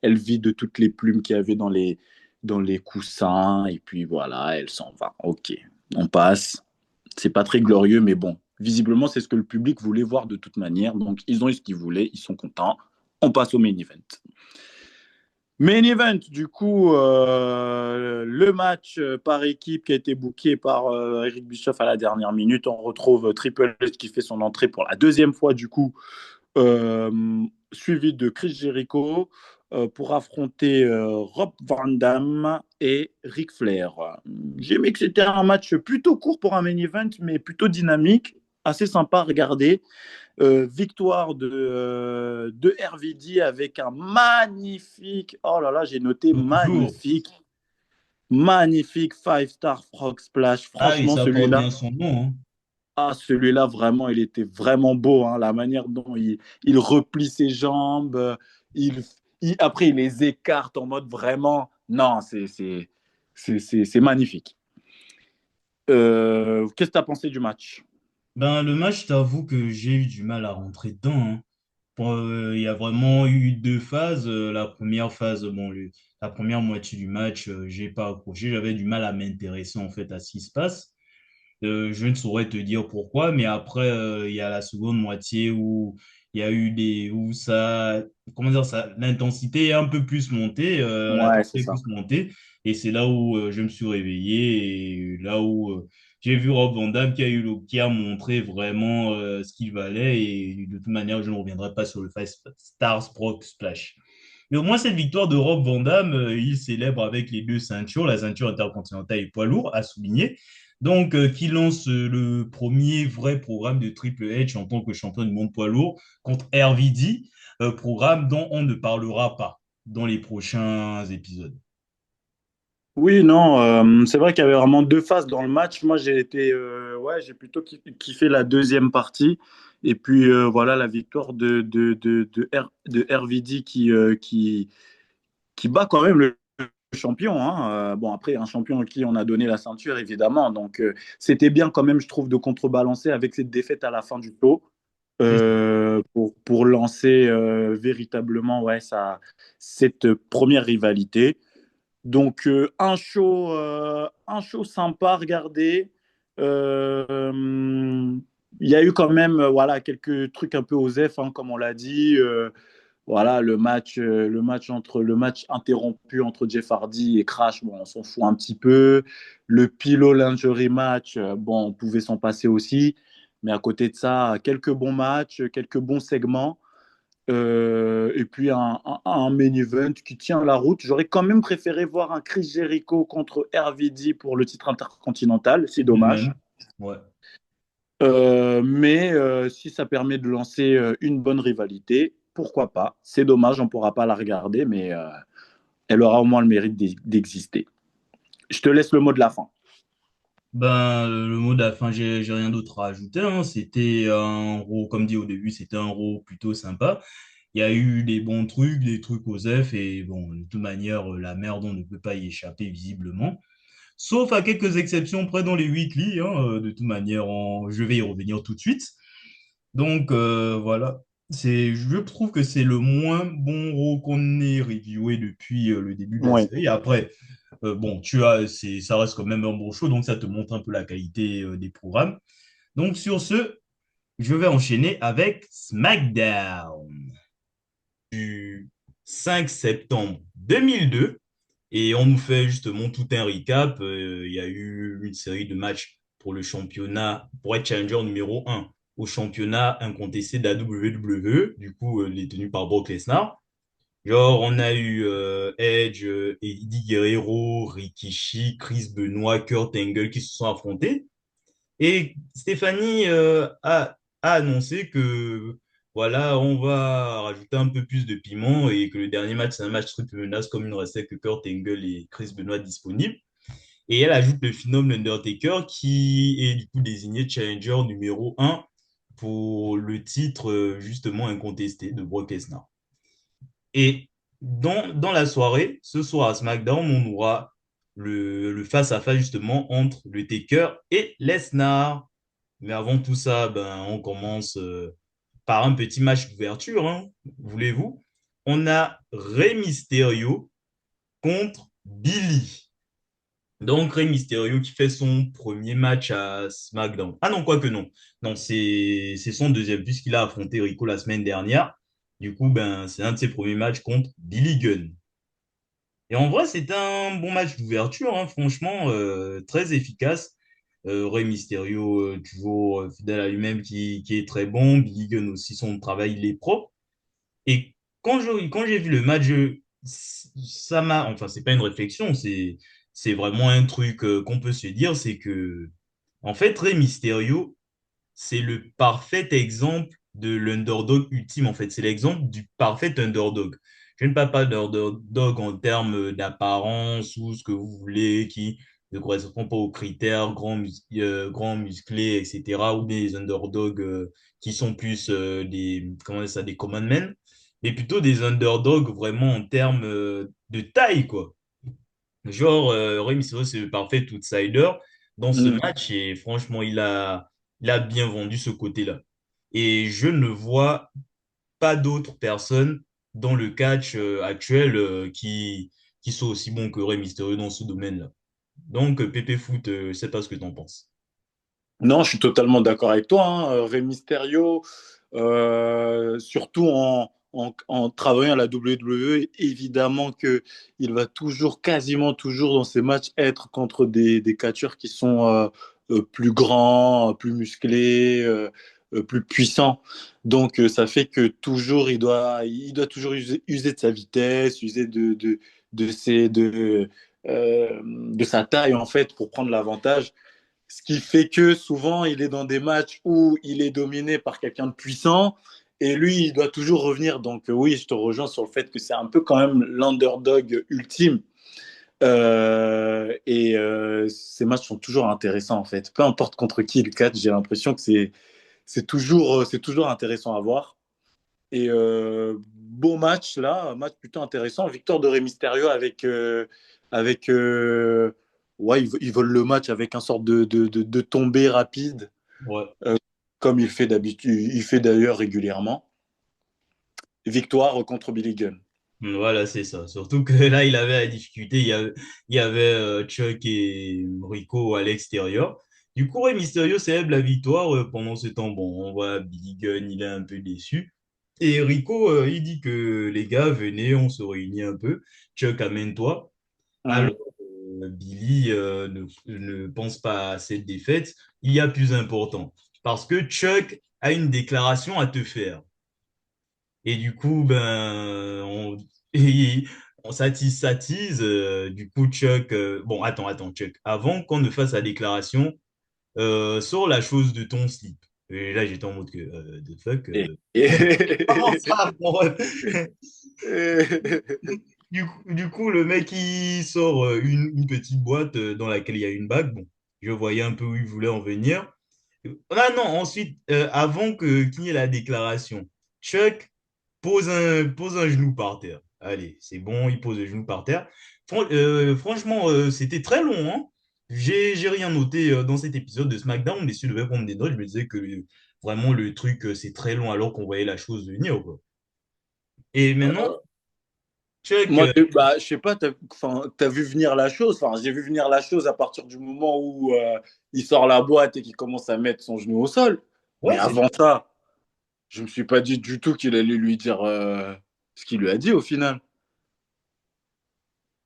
elle vide toutes les plumes qu'il y avait dans les coussins et puis voilà, elle s'en va. Ok, on passe. C'est pas très glorieux, mais bon, visiblement c'est ce que le public voulait voir de toute manière. Donc ils ont eu ce qu'ils voulaient, ils sont contents. On passe au main event. Main event, du coup, le match par équipe qui a été booké par Eric Bischoff à la dernière minute. On retrouve Triple H qui fait son entrée pour la deuxième fois, du coup, euh, suivi de Chris Jericho pour affronter Rob Van Dam et Ric Flair. J'ai aimé que c'était un match plutôt court pour un main event, mais plutôt dynamique, assez sympa à regarder. Victoire de RVD avec un magnifique, oh là là, j'ai noté Toujours. magnifique 5-star frog splash. Ah oui, Franchement, ça porte celui-là, bien son nom, hein. celui-là, vraiment, il était vraiment beau. Hein, la manière dont il replie ses jambes, il, après, il les écarte en mode vraiment, non, c'est magnifique. Qu'est-ce que tu as pensé du match? Ben, le match, je t'avoue que j'ai eu du mal à rentrer dedans, hein. Il y a vraiment eu deux phases. La première phase, bon, la première moitié du match, j'ai pas accroché. J'avais du mal à m'intéresser en fait à ce qui se passe. Je ne saurais te dire pourquoi, mais après, il y a la seconde moitié où il y a eu où ça, comment dire ça, l'intensité est un peu plus montée, la Ouais, tension c'est est ça. plus montée, et c'est là où je me suis réveillé et là où j'ai vu Rob Van Dam qui a montré vraiment ce qu'il valait et de toute manière, je ne reviendrai pas sur le Five Stars Pro Splash. Mais au moins, cette victoire de Rob Van Dam, il célèbre avec les deux ceintures, la ceinture intercontinentale et poids lourd, à souligner. Donc, qui lance le premier vrai programme de Triple H en tant que champion du monde poids lourd contre RVD, programme dont on ne parlera pas dans les prochains épisodes. Oui, non, c'est vrai qu'il y avait vraiment deux phases dans le match. Moi, ouais, j'ai plutôt kiffé la deuxième partie. Et puis, voilà, la victoire de RVD qui bat quand même le champion. Hein. Bon, après, un champion à qui on a donné la ceinture, évidemment. Donc, c'était bien quand même, je trouve, de contrebalancer avec cette défaite à la fin du show C'est ça. pour lancer véritablement ouais, cette première rivalité. Donc, un show sympa à regarder. Il y a eu quand même voilà, quelques trucs un peu osef, hein, comme on l'a dit. Voilà, le match interrompu entre Jeff Hardy et Crash, bon, on s'en fout un petit peu. Le Pillow Injury match, bon, on pouvait s'en passer aussi. Mais à côté de ça, quelques bons matchs, quelques bons segments. Et puis un main event qui tient la route. J'aurais quand même préféré voir un Chris Jericho contre RVD pour le titre intercontinental. C'est De dommage. même. Ouais. Mais si ça permet de lancer une bonne rivalité, pourquoi pas? C'est dommage, on ne pourra pas la regarder, mais elle aura au moins le mérite d'exister. Je te laisse le mot de la fin. Ben, le mot de la fin, j'ai rien d'autre à ajouter, hein. C'était un Raw, comme dit au début, c'était un Raw plutôt sympa. Il y a eu des bons trucs, des trucs osef, et bon, de toute manière, la merde, on ne peut pas y échapper visiblement. Sauf à quelques exceptions près dans les weekly, hein, de toute manière, je vais y revenir tout de suite. Donc voilà, je trouve que c'est le moins bon rôle qu'on ait reviewé depuis le début de la Oui. série. Après, bon, ça reste quand même un bon show, donc ça te montre un peu la qualité des programmes. Donc sur ce, je vais enchaîner avec SmackDown du 5 septembre 2002. Et on nous fait justement tout un recap. Il y a eu une série de matchs pour le championnat, pour être challenger numéro un au championnat incontesté de la WWE, du coup, détenu par Brock Lesnar. Genre, on a eu Edge, Eddie Guerrero, Rikishi, Chris Benoit, Kurt Angle qui se sont affrontés. Et Stéphanie a annoncé que voilà, on va rajouter un peu plus de piment et que le dernier match, c'est un match triple menace comme il ne restait que Kurt Angle et Chris Benoit disponibles. Et elle ajoute le phénomène Undertaker qui est du coup désigné challenger numéro un pour le titre justement incontesté de Brock Lesnar. Et dans la soirée, ce soir à SmackDown, on aura le face-à-face justement entre le Taker et Lesnar. Mais avant tout ça, ben, on commence par un petit match d'ouverture, hein, voulez-vous? On a Rey Mysterio contre Billy. Donc, Rey Mysterio qui fait son premier match à SmackDown. Ah non, quoique non. Non, c'est son deuxième, puisqu'il a affronté Rico la semaine dernière. Du coup, ben, c'est un de ses premiers matchs contre Billy Gunn. Et en vrai, c'était un bon match d'ouverture, hein, franchement, très efficace. Rey Mysterio, toujours fidèle à lui-même, qui est très bon. Billy Gunn aussi, son travail, il est propre. Et quand j'ai vu le match, ça m'a, enfin, c'est pas une réflexion, c'est vraiment un truc qu'on peut se dire, c'est que, en fait, Rey Mysterio, c'est le parfait exemple de l'underdog ultime, en fait. C'est l'exemple du parfait underdog. Je ne parle pas d'underdog en termes d'apparence ou ce que vous voulez, qui ne correspond pas aux critères grand musclé, etc. Ou des underdogs qui sont plus comment ça, des common men, mais plutôt des underdogs vraiment en termes de taille, quoi. Genre, Rey Mysterio, c'est le parfait outsider dans ce Mm. match et franchement, il a bien vendu ce côté-là. Et je ne vois pas d'autres personnes dans le catch actuel qui sont aussi bons que Rey Mysterio dans ce domaine-là. Donc, Pépé Foot, je sais pas ce que tu en penses. Non, je suis totalement d'accord avec toi, hein. Rey Mysterio, surtout en travaillant à la WWE, évidemment qu'il va toujours, quasiment toujours dans ses matchs, être contre des catcheurs qui sont plus grands, plus musclés, plus puissants. Donc, ça fait que toujours, il doit toujours user de sa vitesse, user de sa taille, en fait, pour prendre l'avantage. Ce qui fait que souvent, il est dans des matchs où il est dominé par quelqu'un de puissant et lui, il doit toujours revenir. Donc, oui, je te rejoins sur le fait que c'est un peu quand même l'underdog ultime. Ces matchs sont toujours intéressants, en fait. Peu importe contre qui il catch, j'ai l'impression que c'est toujours intéressant à voir. Beau match, là, un match plutôt intéressant. Victoire de Rey Mysterio avec ouais, ils volent le match avec un sorte de tombée rapide, Ouais. euh, comme il fait d'habitude, il fait d'ailleurs régulièrement. Victoire contre Billy Gunn. Voilà, c'est ça. Surtout que là, il avait à discuter. Il y avait Chuck et Rico à l'extérieur. Du coup, Rey Mysterio célèbre la victoire pendant ce temps. Bon, on voit Billy Gunn, il est un peu déçu. Et Rico, il dit que les gars, venez, on se réunit un peu. Chuck, amène-toi. Alors, Hum. Billy ne pense pas à cette défaite. Il y a plus important. Parce que Chuck a une déclaration à te faire. Et du coup, ben, et on s'attise. Du coup, Chuck, bon, attends, Chuck. Avant qu'on ne fasse la déclaration, sors la chose de ton slip. Et là, j'étais en mode que, the fuck. Et- Comment ça, mon ref? et- Du coup, le mec, il sort une petite boîte dans laquelle il y a une bague. Bon, je voyais un peu où il voulait en venir. Ah non, ensuite, avant qu'il y ait la déclaration, Chuck pose un genou par terre. Allez, c'est bon, il pose le genou par terre. Franchement, c'était très long, hein. J'ai rien noté dans cet épisode de SmackDown, mais si je devais prendre des notes, je me disais que vraiment le truc, c'est très long alors qu'on voyait la chose venir, quoi. Et maintenant, Chuck, Moi, je sais pas, enfin, t'as vu venir la chose. Enfin, j'ai vu venir la chose à partir du moment où il sort la boîte et qu'il commence à mettre son genou au sol. Mais ouais, c'est avant ça, je me suis pas dit du tout qu'il allait lui dire ce qu'il lui a dit au final.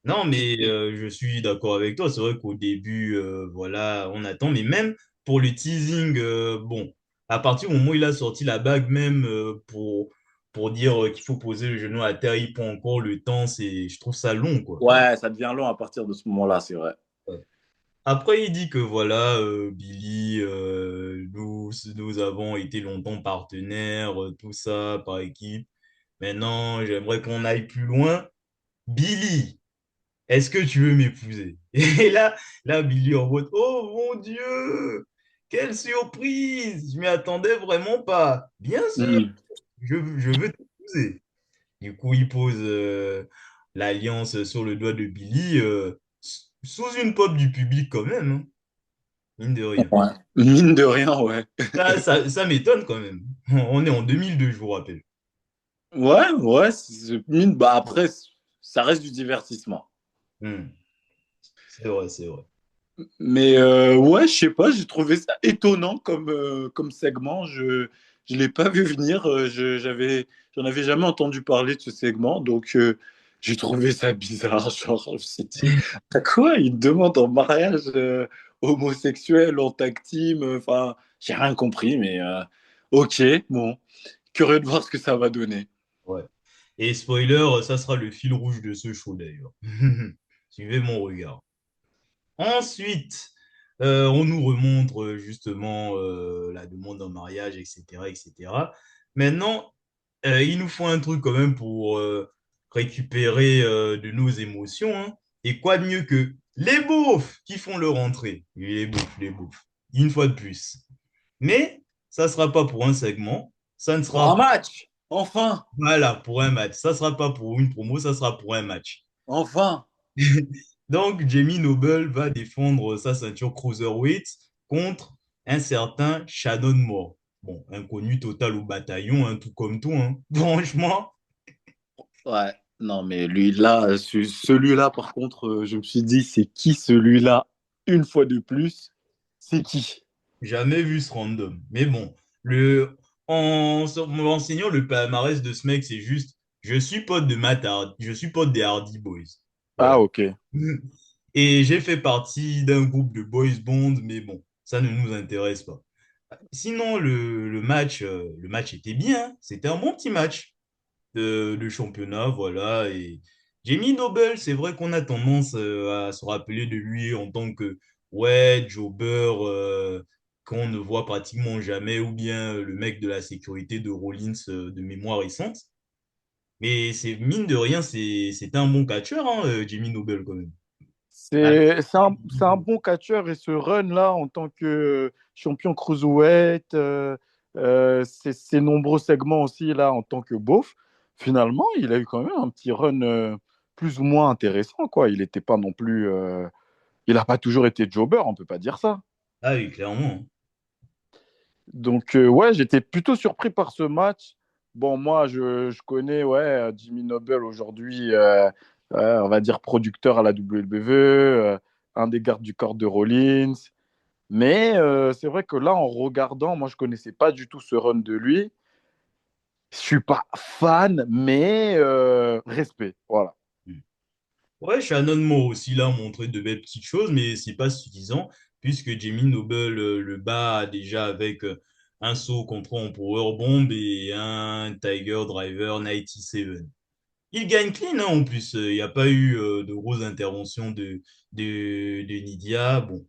Non, mais je suis d'accord avec toi. C'est vrai qu'au début, voilà, on attend. Mais même pour le teasing, bon, à partir du moment où il a sorti la bague, même pour dire qu'il faut poser le genou à terre, il prend encore le temps. Je trouve ça long, quoi. Ouais, ça devient long à partir de ce moment-là, c'est vrai. Ouais. Après, il dit que voilà, Billy, nous avons été longtemps partenaires, tout ça, par équipe. Maintenant, j'aimerais qu'on aille plus loin. Billy, est-ce que tu veux m'épouser? Et là, Billy en mode, oh mon Dieu, quelle surprise! Je m'y attendais vraiment pas. Bien sûr, Mm. je veux t'épouser. Du coup, il pose l'alliance sur le doigt de Billy. sous une pop du public quand même, hein, mine de rien. Ouais. Mine de rien, ouais. Ça m'étonne quand même. On est en 2002, je vous rappelle. Ouais, ouais, mine, bah après, ça reste du divertissement. Hmm. C'est vrai, c'est vrai. Mais ouais, je sais pas, j'ai trouvé ça étonnant comme segment. Je l'ai pas vu venir. J'en avais jamais entendu parler de ce segment, donc j'ai trouvé ça bizarre. Genre, je me suis dit, à quoi il demande en mariage homosexuel en tag team? Enfin, j'ai rien compris, mais ok, bon, curieux de voir ce que ça va donner. Ouais. Et spoiler, ça sera le fil rouge de ce show d'ailleurs. Suivez mon regard. Ensuite, on nous remontre justement la demande en mariage, etc., etc. Maintenant, il nous faut un truc quand même pour récupérer de nos émotions, hein. Et quoi de mieux que les beaufs qui font leur entrée. Oui, les beaufs, les beaufs. Une fois de plus. Mais ça ne sera pas pour un segment. Ça ne Pour sera un pas, match, enfin, voilà, pour un match. Ça ne sera pas pour une promo, ça sera pour un match. enfin. Donc, Jamie Noble va défendre sa ceinture cruiserweight contre un certain Shannon Moore. Bon, inconnu total au bataillon, hein, tout comme tout, hein. Franchement, Ouais, non, mais lui là, celui-là, par contre, je me suis dit, c'est qui celui-là, une fois de plus? C'est qui? jamais vu ce random. Mais bon, en me renseignant, le palmarès de ce mec, c'est juste, je suis pote de Matt Hardy, je suis pote des Hardy Boys. Ah, Voilà. ok. Et j'ai fait partie d'un groupe de boys band, mais bon, ça ne nous intéresse pas. Sinon, le match était bien, hein. C'était un bon petit match de championnat, voilà. Et Jamie Noble, c'est vrai qu'on a tendance à se rappeler de lui en tant que, ouais, jobber qu'on ne voit pratiquement jamais, ou bien le mec de la sécurité de Rollins de mémoire récente. Mais c'est mine de rien, c'était un bon catcheur, hein, Jamie Noble, quand même. Mal- C'est un bon catcheur et ce run-là en tant que champion cruiserweight, ces nombreux segments aussi là en tant que beauf, finalement, il a eu quand même un petit run plus ou moins intéressant, quoi. Il n'était pas non plus. Il n'a pas toujours été jobber, on peut pas dire ça. Ah oui, clairement. Donc, ouais, j'étais plutôt surpris par ce match. Bon, moi, je connais ouais, Jimmy Noble aujourd'hui, on va dire producteur à la WWE, un des gardes du corps de Rollins. Mais c'est vrai que là, en regardant, moi, je connaissais pas du tout ce run de lui. Je suis pas fan, mais respect. Voilà. hein. Ouais, Shannon Moore aussi là a montré de belles petites choses, mais c'est pas suffisant puisque Jamie Noble le bat déjà avec un saut contre en powerbomb et un Tiger Driver 97. Il gagne clean hein, en plus. Il n'y a pas eu de grosses interventions de Nidia. Bon,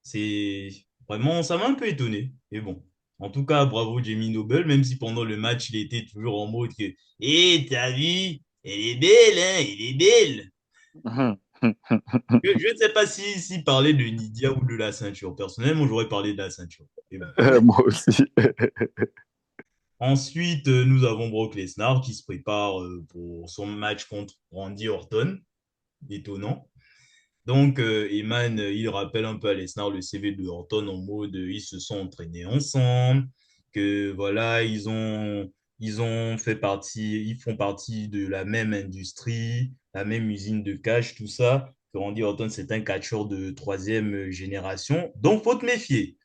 c'est vraiment, ça m'a un peu étonné. Mais bon, en tout cas, bravo Jamie Noble, même si pendant le match, il était toujours en mode que, hé, t'as vu? Elle est belle, hein? Elle est belle. Je ne sais pas si parler de Nidia ou de la ceinture. Personnellement, j'aurais parlé de la ceinture. Mais bon. Moi aussi. Ensuite, nous avons Brock Lesnar qui se prépare pour son match contre Randy Orton. Étonnant. Donc, Eman, il rappelle un peu à Lesnar le CV de Orton en mode ils se sont entraînés ensemble, que voilà, ils ont fait partie, ils font partie de la même industrie, la même usine de cash, tout ça. Que Randy Orton, c'est un catcheur de troisième génération, donc faut te méfier.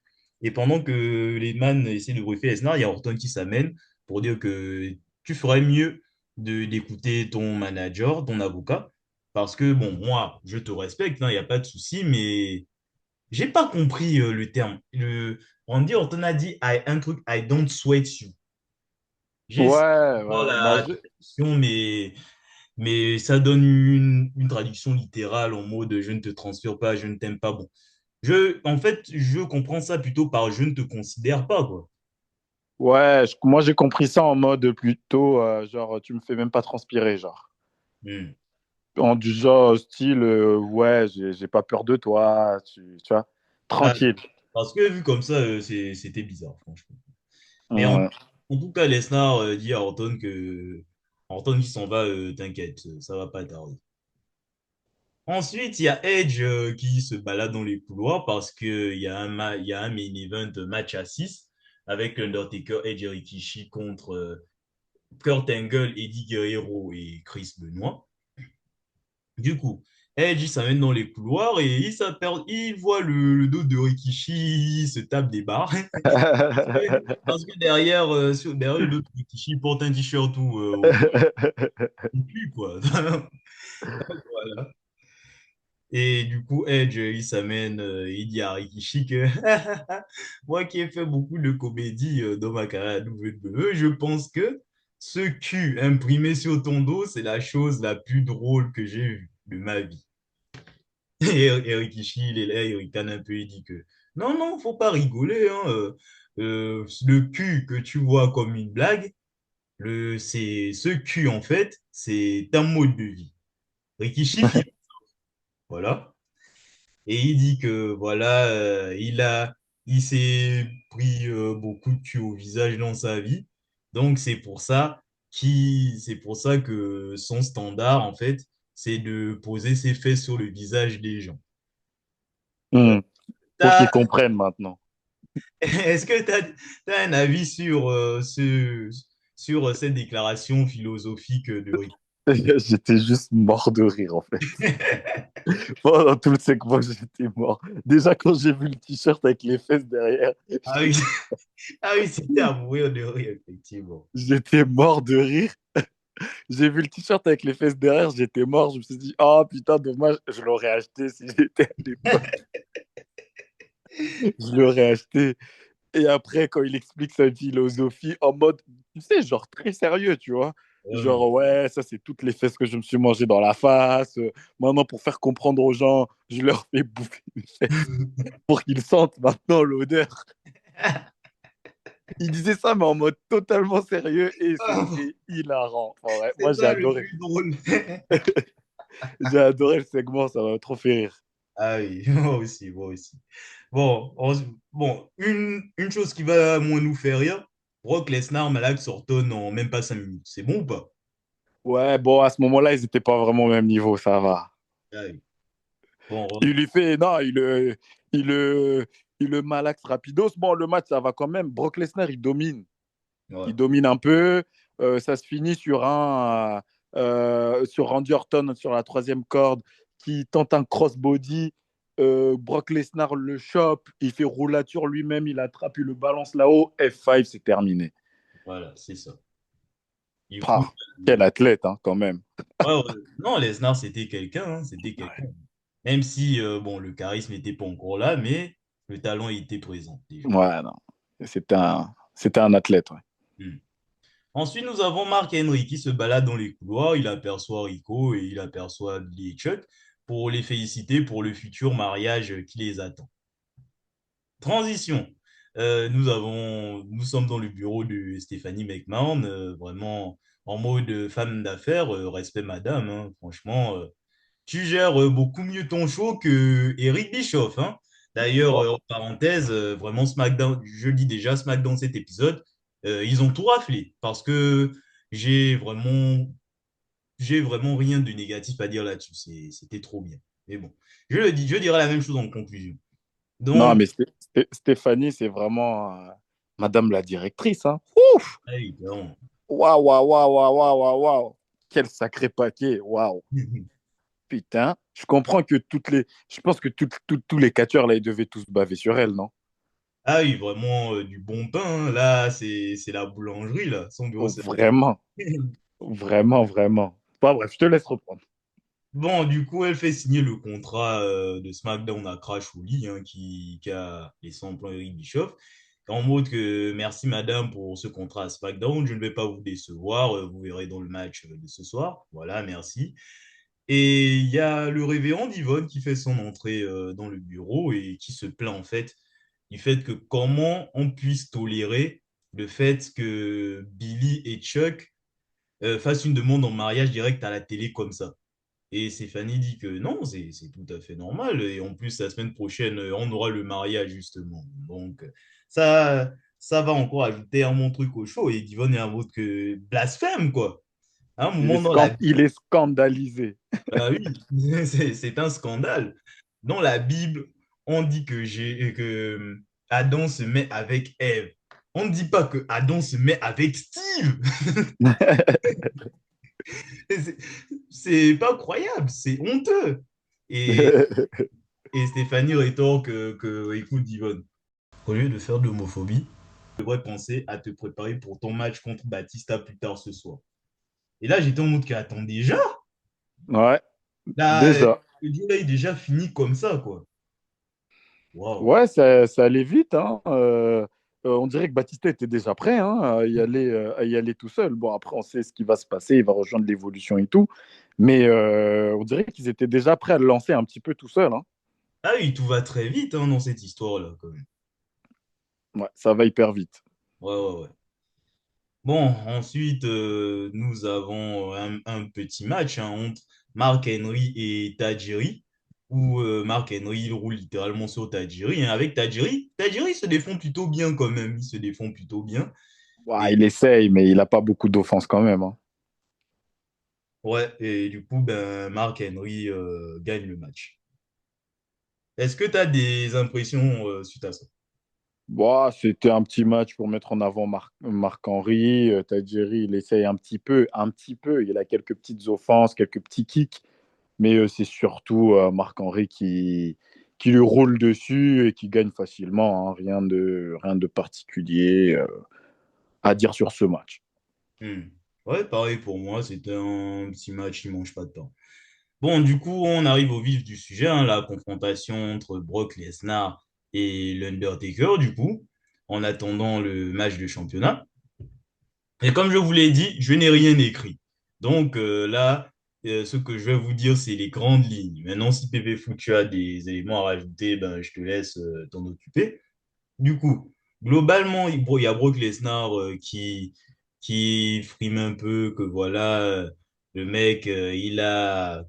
Et pendant que les man essaient de briefer Lesnar, il y a Orton qui s'amène pour dire que tu ferais mieux d'écouter ton manager, ton avocat, parce que, bon, moi, je te respecte, il n'y a pas de souci, mais j'ai pas compris le terme. Randy Orton a dit un truc, I don't sweat you. J'ai essayé Ouais, de voir ouais. Bah, la traduction, mais ça donne une traduction littérale en mode je ne te transfère pas, je ne t'aime pas. Bon, en fait, je comprends ça plutôt par je ne te considère pas, quoi. ouais, moi j'ai compris ça en mode plutôt, genre, tu me fais même pas transpirer, genre. Hmm. Du genre, style, ouais, j'ai pas peur de toi, tu vois, Ah, tranquille. parce que vu comme ça, c'était bizarre, franchement. Mais Ouais. en tout cas, Lesnar dit à Orton que Orton qui s'en va, t'inquiète, ça va pas tarder. Ensuite, il y a Edge qui se balade dans les couloirs parce qu'il y a il y a un main event match à 6 avec Undertaker, Edge et Rikishi contre Kurt Angle, Eddie Guerrero et Chris Benoit. Du coup, Edge il s'amène dans les couloirs et il voit le dos de Rikishi, il se tape des barres. Parce que derrière, derrière le dos de Rikishi, il porte un t-shirt où on voit le cul, quoi. Voilà. Et du coup, Edge, il s'amène, il dit à Rikishi que moi qui ai fait beaucoup de comédies dans ma carrière à WWE, je pense que ce cul imprimé sur ton dos, c'est la chose la plus drôle que j'ai vue de ma vie. Et Rikishi, il est là, il ricane un peu, il dit que non, non, faut pas rigoler, hein, le cul que tu vois comme une blague, c'est ce cul en fait, c'est un mode de vie. Rikishi, voilà. Et il dit que voilà, il s'est pris beaucoup de culs au visage dans sa vie. Donc c'est pour ça que son standard en fait, c'est de poser ses fesses sur le visage des gens. Hmm. Pour qu'ils T'as- comprennent maintenant. Est-ce que tu as, un avis sur, sur cette déclaration philosophique de Rick? J'étais juste mort de rire, en fait. Pendant tout le segment, j'étais mort. Déjà, quand j'ai vu le t-shirt avec les fesses derrière, Ah oui, ah oui, c'était à mourir de rire, effectivement. j'étais mort de rire. J'ai vu le t-shirt avec les fesses derrière, j'étais mort. Je me suis dit, oh putain, dommage, je l'aurais acheté si j'étais à l'époque. Je l'aurais acheté. Et après, quand il explique sa philosophie en mode, tu sais, genre très sérieux, tu vois. Oui. Genre, ouais, ça, c'est toutes les fesses que je me suis mangé dans la face. Maintenant, pour faire comprendre aux gens, je leur fais bouffer les fesses pour qu'ils sentent maintenant l'odeur. Il disait ça, mais en mode totalement sérieux et c'était hilarant. Enfin, ouais, moi, C'est ça le plus drôle. j'ai adoré le segment, ça m'a trop fait rire. Ah oui, moi aussi, moi aussi. Bon, bon une chose qui va moins nous faire rire, Brock Lesnar, Malak Sorton en même pas 5 minutes. C'est bon ou pas? Ouais, bon, à ce moment-là, ils n'étaient pas vraiment au même niveau, ça va. Ah oui. Bon, Il lui fait, non, il, il le malaxe rapidos. Bon, le match, ça va quand même. Brock Lesnar, il domine. ouais, Il domine un peu. Ça se finit sur Randy Orton sur la troisième corde qui tente un crossbody. Brock Lesnar le chope. Il fait roulature lui-même. Il attrape, il le balance là-haut. F5, c'est terminé. voilà, c'est ça. Du coup, Ah, quel athlète, hein, quand même. ouais, ouais. Non, Lesnar, c'était quelqu'un, hein, c'était quelqu'un. Même si, bon, le charisme n'était pas encore là, mais le talent était présent déjà. Ouais, non. C'était un athlète, ouais. Hmm. Ensuite, nous avons Mark Henry qui se balade dans les couloirs. Il aperçoit Rico et il aperçoit Billy et Chuck pour les féliciter pour le futur mariage qui les attend. Transition. Nous sommes dans le bureau de Stéphanie McMahon, vraiment en mode femme d'affaires, respect madame, hein. Franchement, tu gères beaucoup mieux ton show que Eric Bischoff, hein. D'ailleurs, Oh, en parenthèse, vraiment SmackDown, je le dis déjà, SmackDown cet épisode, ils ont tout raflé parce que j'ai vraiment, j'ai vraiment rien de négatif à dire là-dessus. C'était trop bien. Mais bon, je le dis, je dirai la même chose en conclusion. non, Donc, mais Stéphanie, c'est vraiment Madame la directrice. Hein. Ouf! ah oui, clairement. Waouh, waouh, waouh, waouh, waouh, waouh, waouh! Quel sacré paquet! Waouh! Putain, je comprends que je pense que tous les catcheurs là, ils devaient tous baver sur elle, non? Ah oui, vraiment du bon pain, hein. Là, c'est la boulangerie, là. Son bureau, Oh, c'est... vraiment, vraiment, vraiment. Bon, bref, je te laisse reprendre. Bon, du coup, elle fait signer le contrat de SmackDown à Crash Holly, hein, qui a laissé en plan Eric Bischoff. En mode que merci madame pour ce contrat à SmackDown, je ne vais pas vous décevoir, vous verrez dans le match de ce soir. Voilà, merci. Et il y a le révérend Yvonne qui fait son entrée dans le bureau et qui se plaint en fait du fait que comment on puisse tolérer le fait que Billy et Chuck fassent une demande en mariage direct à la télé comme ça. Et Stéphanie dit que non, c'est tout à fait normal. Et en plus, la semaine prochaine, on aura le mariage, justement. Donc, ça, ça va encore ajouter un bon truc au show. Et Yvonne est un mot que blasphème, quoi. À un moment dans Il est scandalisé. ah oui, c'est un scandale. Dans la Bible, on dit que Adam se met avec Ève. On ne dit pas que Adam se met avec Steve. C'est c'est pas croyable, c'est honteux. Et, et Stéphanie rétorque écoute, Yvonne, au lieu de faire de l'homophobie, tu devrais penser à te préparer pour ton match contre Batista plus tard ce soir. Et là, j'étais en mode que, attends, déjà, Ouais, là, déjà. le deal est déjà fini comme ça, quoi. Waouh. Ouais, ça allait vite, hein. On dirait que Batista était déjà prêt, hein, à y aller tout seul. Bon, après, on sait ce qui va se passer, il va rejoindre l'évolution et tout. Mais on dirait qu'ils étaient déjà prêts à le lancer un petit peu tout seul, hein. Ah oui, tout va très vite hein, dans cette histoire-là, quand même. Ouais, ça va hyper vite. Ouais, ouais, ouais. Bon, ensuite, nous avons un petit match hein, entre Mark Henry et Tajiri, où Mark Henry il roule littéralement sur Tajiri. Hein. Avec Tajiri, Tajiri se défend plutôt bien quand même, il se défend plutôt bien. Ouais, Et il essaye, mais il n'a pas beaucoup d'offense quand même, hein. ouais, et du coup, ben, Mark Henry gagne le match. Est-ce que tu as des impressions suite à ça? Bon, c'était un petit match pour mettre en avant Marc-Henry. Tajiri, il essaye un petit peu. Il a quelques petites offenses, quelques petits kicks. Mais c'est surtout Marc-Henry qui lui roule dessus et qui gagne facilement, hein. Rien de particulier à dire sur ce match. Hmm. Ouais, pareil pour moi, c'était un petit match qui mange pas de pain. Bon, du coup, on arrive au vif du sujet, hein, la confrontation entre Brock Lesnar et l'Undertaker, du coup, en attendant le match de championnat. Et comme je vous l'ai dit, je n'ai rien écrit. Donc là, ce que je vais vous dire, c'est les grandes lignes. Maintenant, si PV Foot, tu as des éléments à rajouter, ben, je te laisse t'en occuper. Du coup, globalement, il y a Brock Lesnar qui frime un peu que voilà, le mec,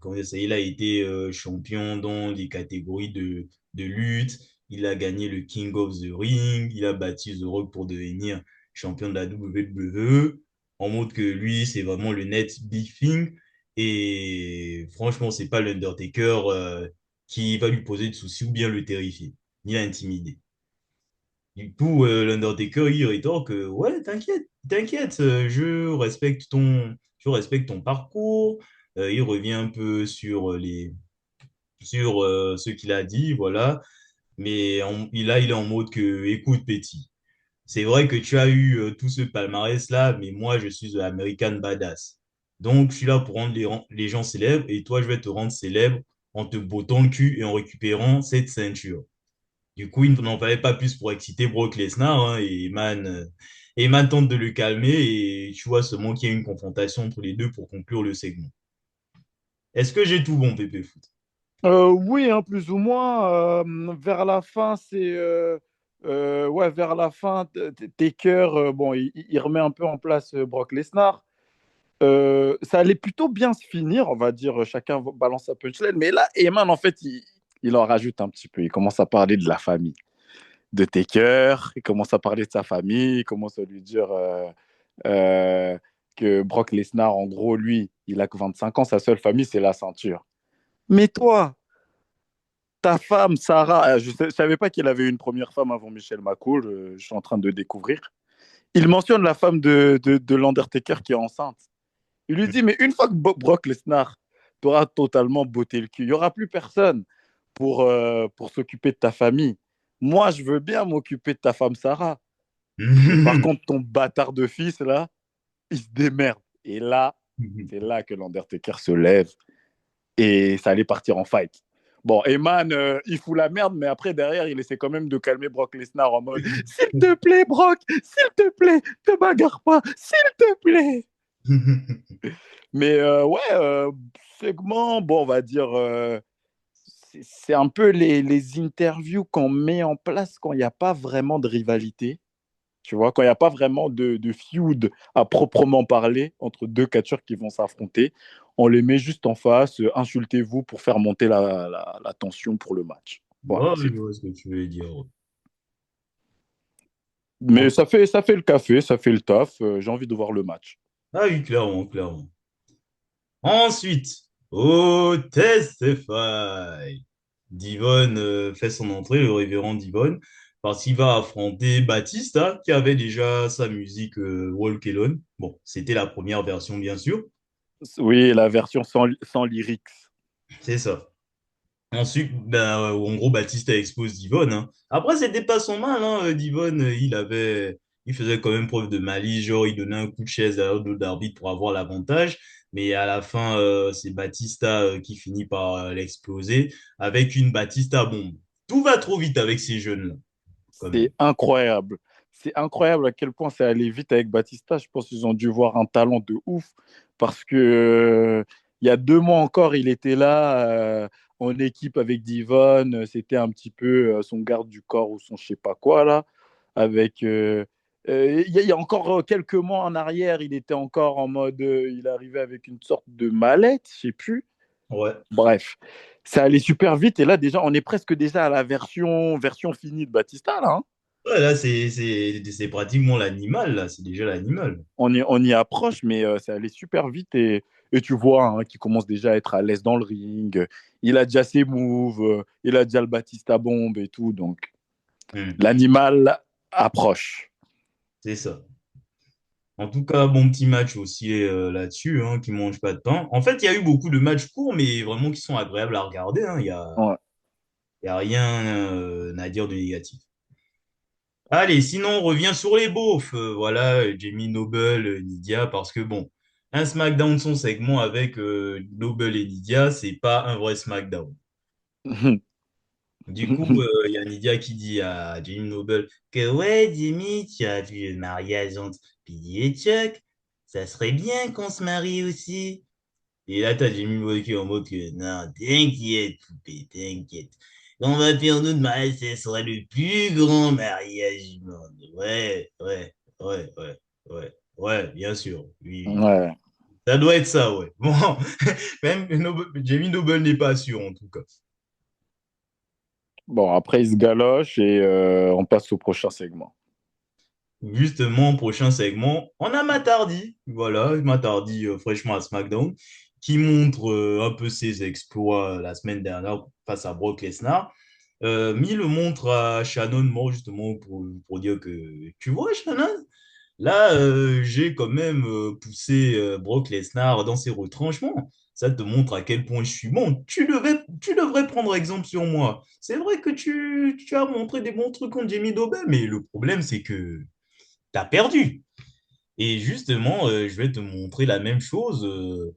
comment dire ça, il a été champion dans les catégories de lutte. Il a gagné le King of the Ring. Il a battu The Rock pour devenir champion de la WWE. En mode que lui, c'est vraiment le net big thing. Et franchement, c'est pas l'Undertaker qui va lui poser de soucis ou bien le terrifier, ni l'intimider. Du coup, l'Undertaker, il rétorque que ouais, t'inquiète, je respecte ton parcours. Il revient un peu sur ce qu'il a dit, voilà. Mais il est en mode que, écoute, petit, c'est vrai que tu as eu tout ce palmarès-là, mais moi, je suis American Badass. Donc, je suis là pour rendre les gens célèbres et toi, je vais te rendre célèbre en te bottant le cul et en récupérant cette ceinture. Du coup, il n'en fallait pas plus pour exciter Brock Lesnar. Hein, et Eman tente de le calmer et tu vois seulement qu'il y a une confrontation entre les deux pour conclure le segment. Est-ce que j'ai tout bon, Pépé Foot? Oui, hein, plus ou moins. Vers la fin, ouais, vers la fin, Taker, bon, il remet un peu en place Brock Lesnar. Ça allait plutôt bien se finir, on va dire, chacun balance sa punchline. Mais là, Eman, en fait, il en rajoute un petit peu. Il commence à parler de la famille de Taker, il commence à parler de sa famille, il commence à lui dire euh, que Brock Lesnar, en gros, lui, il a que 25 ans, sa seule famille, c'est la ceinture. Mais toi, ta femme, Sarah, je ne savais pas qu'il avait une première femme avant Michel McCool, je suis en train de découvrir. Il mentionne la femme de l'Undertaker qui est enceinte. Il lui dit, mais une fois que Brock Lesnar t'aura totalement botté le cul, il n'y aura plus personne pour s'occuper de ta famille. Moi, je veux bien m'occuper de ta femme Sarah. Mais par contre, ton bâtard de fils, là, il se démerde. Et là, c'est là que l'Undertaker se lève et ça allait partir en fight. Bon, Eman, il fout la merde, mais après, derrière, il essaie quand même de calmer Brock Lesnar en mode s'il te plaît, Brock, s'il te plaît, te bagarre pas, s'il te plaît. Mais ouais, segment, bon, on va dire, c'est un peu les interviews qu'on met en place quand il n'y a pas vraiment de rivalité. Tu vois, quand il n'y a pas vraiment de feud à proprement parler entre deux catcheurs qui vont s'affronter, on les met juste en face, insultez-vous pour faire monter la tension pour le match. Voilà, Ouais, c'est je tout. vois ce que tu veux dire. Mais ça fait le café, ça fait le taf. J'ai envie de voir le match. Ah oui, clairement, clairement. Ensuite, au Testify, Divon fait son entrée, le révérend Divon, parce qu'il va affronter Batista, qui avait déjà sa musique Walk Alone. Bon, c'était la première version, bien sûr, Oui, la version sans lyrics. c'est ça. Ensuite, ben, en gros, Batista expose Divon, hein. Après, c'était pas son mal, hein. Divon, il faisait quand même preuve de malice, genre il donnait un coup de chaise à l'autre d'arbitre pour avoir l'avantage. Mais à la fin, c'est Batista qui finit par l'exploser avec une Batista bombe. Tout va trop vite avec ces jeunes-là, quand même. C'est incroyable. C'est incroyable à quel point c'est allé vite avec Batista. Je pense qu'ils ont dû voir un talent de ouf parce que il y a 2 mois encore, il était là en équipe avec Divon. C'était un petit peu son garde du corps ou son je sais pas quoi là. Avec il y a encore quelques mois en arrière, il était encore en mode, il arrivait avec une sorte de mallette, je sais plus. Ouais. Bref, ça allait super vite et là déjà, on est presque déjà à la version finie de Batista là, hein. Ouais, là, c'est pratiquement l'animal, là. C'est déjà l'animal. On y approche, mais ça allait super vite et tu vois hein, qu'il commence déjà à être à l'aise dans le ring. Il a déjà ses moves, il a déjà le Batista bombe et tout, donc Hmm, l'animal approche. c'est ça. En tout cas, bon petit match aussi là-dessus, hein, qui mange pas de pain. En fait, il y a eu beaucoup de matchs courts, mais vraiment qui sont agréables à regarder, hein. Ouais. Il y a rien à dire de négatif. Allez, sinon, on revient sur les beaufs. Voilà, Jamie Noble, Nydia, parce que bon, un SmackDown son segment avec Noble et Nydia, c'est pas un vrai SmackDown. Du coup, il y a Nydia qui dit à Jamie Noble que ouais, Jamie, tu as vu le mariage entre Billy et Chuck. Ça serait bien qu'on se marie aussi. Et là, t'as Jamie Noble qui est en mode que non, t'inquiète, poupée, t'inquiète. On va faire notre mariage, ce sera le plus grand mariage du monde. Ouais, ouais, ouais, ouais, ouais, ouais, bien sûr. Oui, oui. Ouais. Ça doit être ça, ouais. Bon, même Jamie Noble n'est pas sûr, en tout cas. Bon, après, il se galoche et on passe au prochain segment. Justement, prochain segment, on a Matardi, voilà, Matardi fraîchement à SmackDown, qui montre un peu ses exploits la semaine dernière face à Brock Lesnar. Mais il le montre à Shannon Moore justement pour dire que, tu vois, Shannon, là, j'ai quand même poussé Brock Lesnar dans ses retranchements. Ça te montre à quel point je suis bon. Tu devrais prendre exemple sur moi. C'est vrai que tu as montré des bons trucs contre Jamie Dober, mais le problème, c'est que t'as perdu. Et justement, je vais te montrer la même chose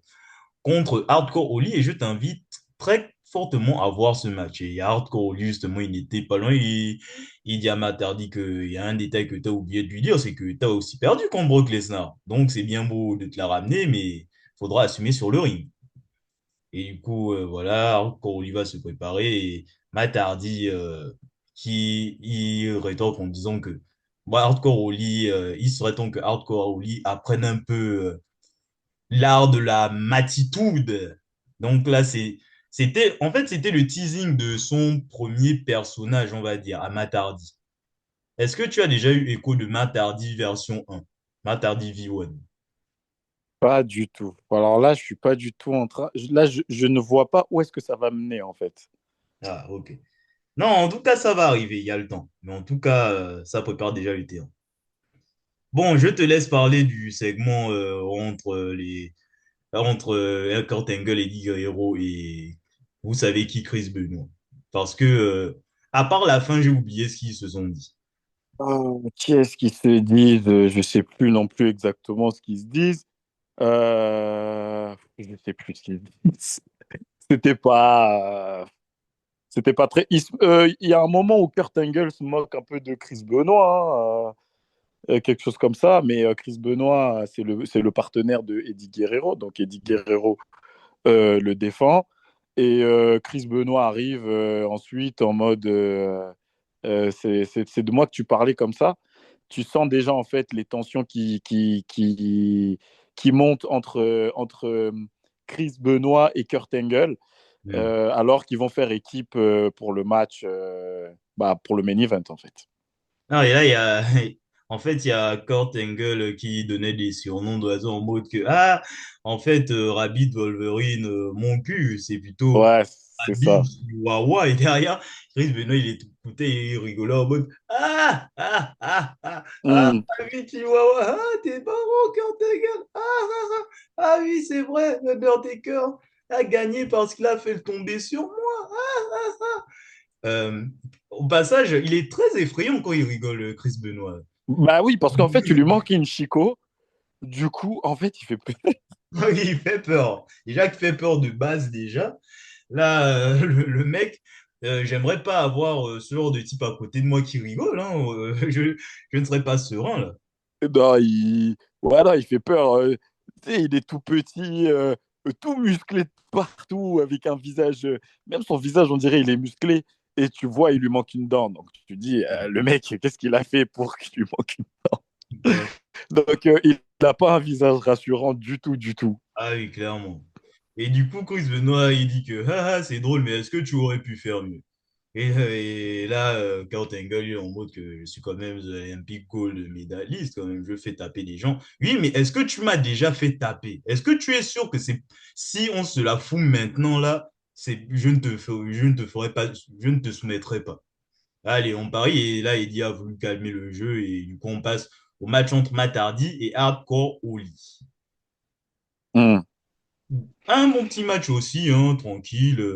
contre Hardcore Oli et je t'invite très fortement à voir ce match. Et Hardcore Oli, justement, il n'était pas loin. Il dit à Matardi qu'il y a un détail que tu as oublié de lui dire, c'est que tu as aussi perdu contre Brock Lesnar. Donc, c'est bien beau de te la ramener, mais il faudra assumer sur le ring. Et du coup, voilà, Hardcore Oli va se préparer et Matardi qui il rétorque en disant que Hardcore Oli, il serait temps que Hardcore Oli apprenne un peu l'art de la matitude. Donc là, c'était le teasing de son premier personnage, on va dire, à Matardi. Est-ce que tu as déjà eu écho de Matardi version 1, Matardi V1? Pas du tout. Alors là, je suis pas du tout en train. Là, je ne vois pas où est-ce que ça va mener, en fait. Ah, ok. Non, en tout cas, ça va arriver, il y a le temps. Mais en tout cas, ça prépare déjà le terrain. Bon, je te laisse parler du segment entre Kurt Angle, Eddie Guerrero et vous savez qui, Chris Benoit. Parce que, à part la fin, j'ai oublié ce qu'ils se sont dit. Qui est-ce qui se disent? Je sais plus non plus exactement ce qu'ils se disent. Je sais plus ce qu'ils disent. C'était pas, c'était pas très. Il y a un moment où Kurt Angle se moque un peu de Chris Benoit, hein, quelque chose comme ça. Mais Chris Benoit, c'est le partenaire de Eddie Guerrero, donc Eddie Guerrero le défend. Et Chris Benoit arrive ensuite en mode c'est de moi que tu parlais comme ça. Tu sens déjà en fait les tensions qui montent entre Chris Benoit et Kurt Angle, Hmm. alors qu'ils vont faire équipe pour le match, pour le main event en fait. Non, et là, il y a, En fait, il y a Kurt Angle qui donnait des surnoms d'oiseaux en mode que, ah, en fait, Rabbit Wolverine, mon cul, c'est plutôt Ouais, c'est Rabbit ça. Chihuahua. Et derrière, Chris Benoit, il écoutait et il rigolait en mode, ah, ah, ah, ah, ah, Hmm. Rabbit Chihuahua, ah, t'es pas bon, Kurt Angle, ah, ah, ah, ah oui, c'est vrai, Undertaker a gagné parce qu'il a fait le tomber sur moi. Euh, Au passage, il est très effrayant quand il rigole, Chris Benoit. Bah oui, parce qu'en fait, tu lui manques une Chico. Du coup, en fait, il fait plus. Il fait peur. Déjà qu'il fait peur de base déjà. Là, le mec, j'aimerais pas avoir ce genre de type à côté de moi qui rigole, hein. Je ne serais pas serein là. Non, voilà, il fait peur. Tu sais, il est tout petit, tout musclé de partout, avec un visage. Même son visage, on dirait, il est musclé. Et tu vois, il lui manque une dent. Donc tu te dis, le mec, qu'est-ce qu'il a fait pour qu'il lui manque une Bref. dent? Donc il n'a pas un visage rassurant du tout, du tout. Ah oui, clairement. Et du coup, Chris Benoit, il dit que c'est drôle, mais est-ce que tu aurais pu faire mieux? Et là, Kurt Angle, il est en mode que je suis quand même the Olympic Gold médailliste, quand même, je fais taper des gens. Oui, mais est-ce que tu m'as déjà fait taper? Est-ce que tu es sûr que c'est si on se la fout maintenant là, je ne te ferai pas, je ne te soumettrai pas. Allez, on parie et là, Eddie a voulu calmer le jeu et du coup, on passe au match entre Matt Hardy et Hardcore Holly. Hmm. Un bon petit match aussi, hein, tranquille.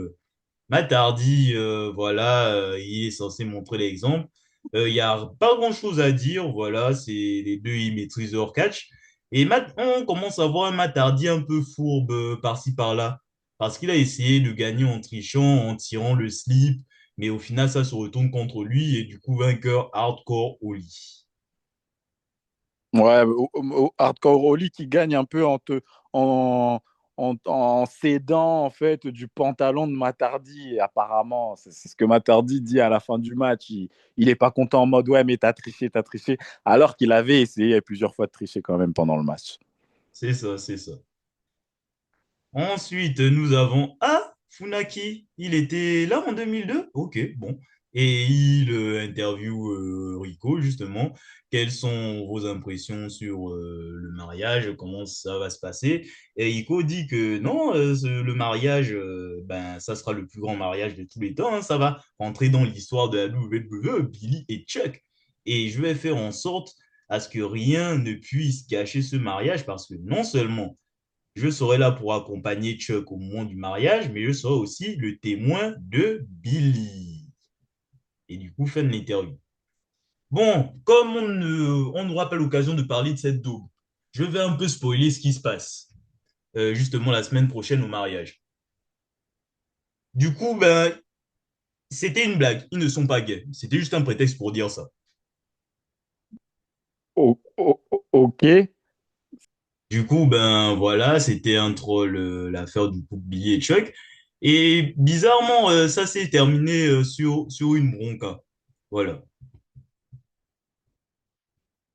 Matt Hardy, voilà, il est censé montrer l'exemple. Il n'y a pas grand-chose à dire, voilà, c'est les deux, ils maîtrisent leur catch. Et on commence à voir un Matt Hardy un peu fourbe par-ci, par-là, parce qu'il a essayé de gagner en trichant, en tirant le slip, mais au final, ça se retourne contre lui, et du coup, vainqueur hardcore Oli. Ouais, Hardcore Holly qui gagne un peu en, en cédant en fait du pantalon de Matardi. Et apparemment, c'est ce que Matardi dit à la fin du match. Il est pas content en mode ouais, mais t'as triché, t'as triché. Alors qu'il avait essayé plusieurs fois de tricher quand même pendant le match. C'est ça, c'est ça. Ensuite, nous avons Funaki. Il était là en 2002. Ok, bon. Et il interview Rico, justement. Quelles sont vos impressions sur le mariage? Comment ça va se passer? Et Rico dit que non, le mariage, ben, ça sera le plus grand mariage de tous les temps, hein. Ça va rentrer dans l'histoire de la WWE, Billy et Chuck. Et je vais faire en sorte à ce que rien ne puisse cacher ce mariage parce que non seulement je serai là pour accompagner Chuck au moment du mariage, mais je serai aussi le témoin de Billy. Et du coup, fin de l'interview. Bon, comme on n'aura pas l'occasion de parler de cette daube, je vais un peu spoiler ce qui se passe justement la semaine prochaine au mariage. Du coup, ben, c'était une blague. Ils ne sont pas gays. C'était juste un prétexte pour dire ça. Ok. Du coup, ben voilà, c'était entre l'affaire du couple Billy et Chuck. Et bizarrement, ça s'est terminé sur une bronca. Voilà.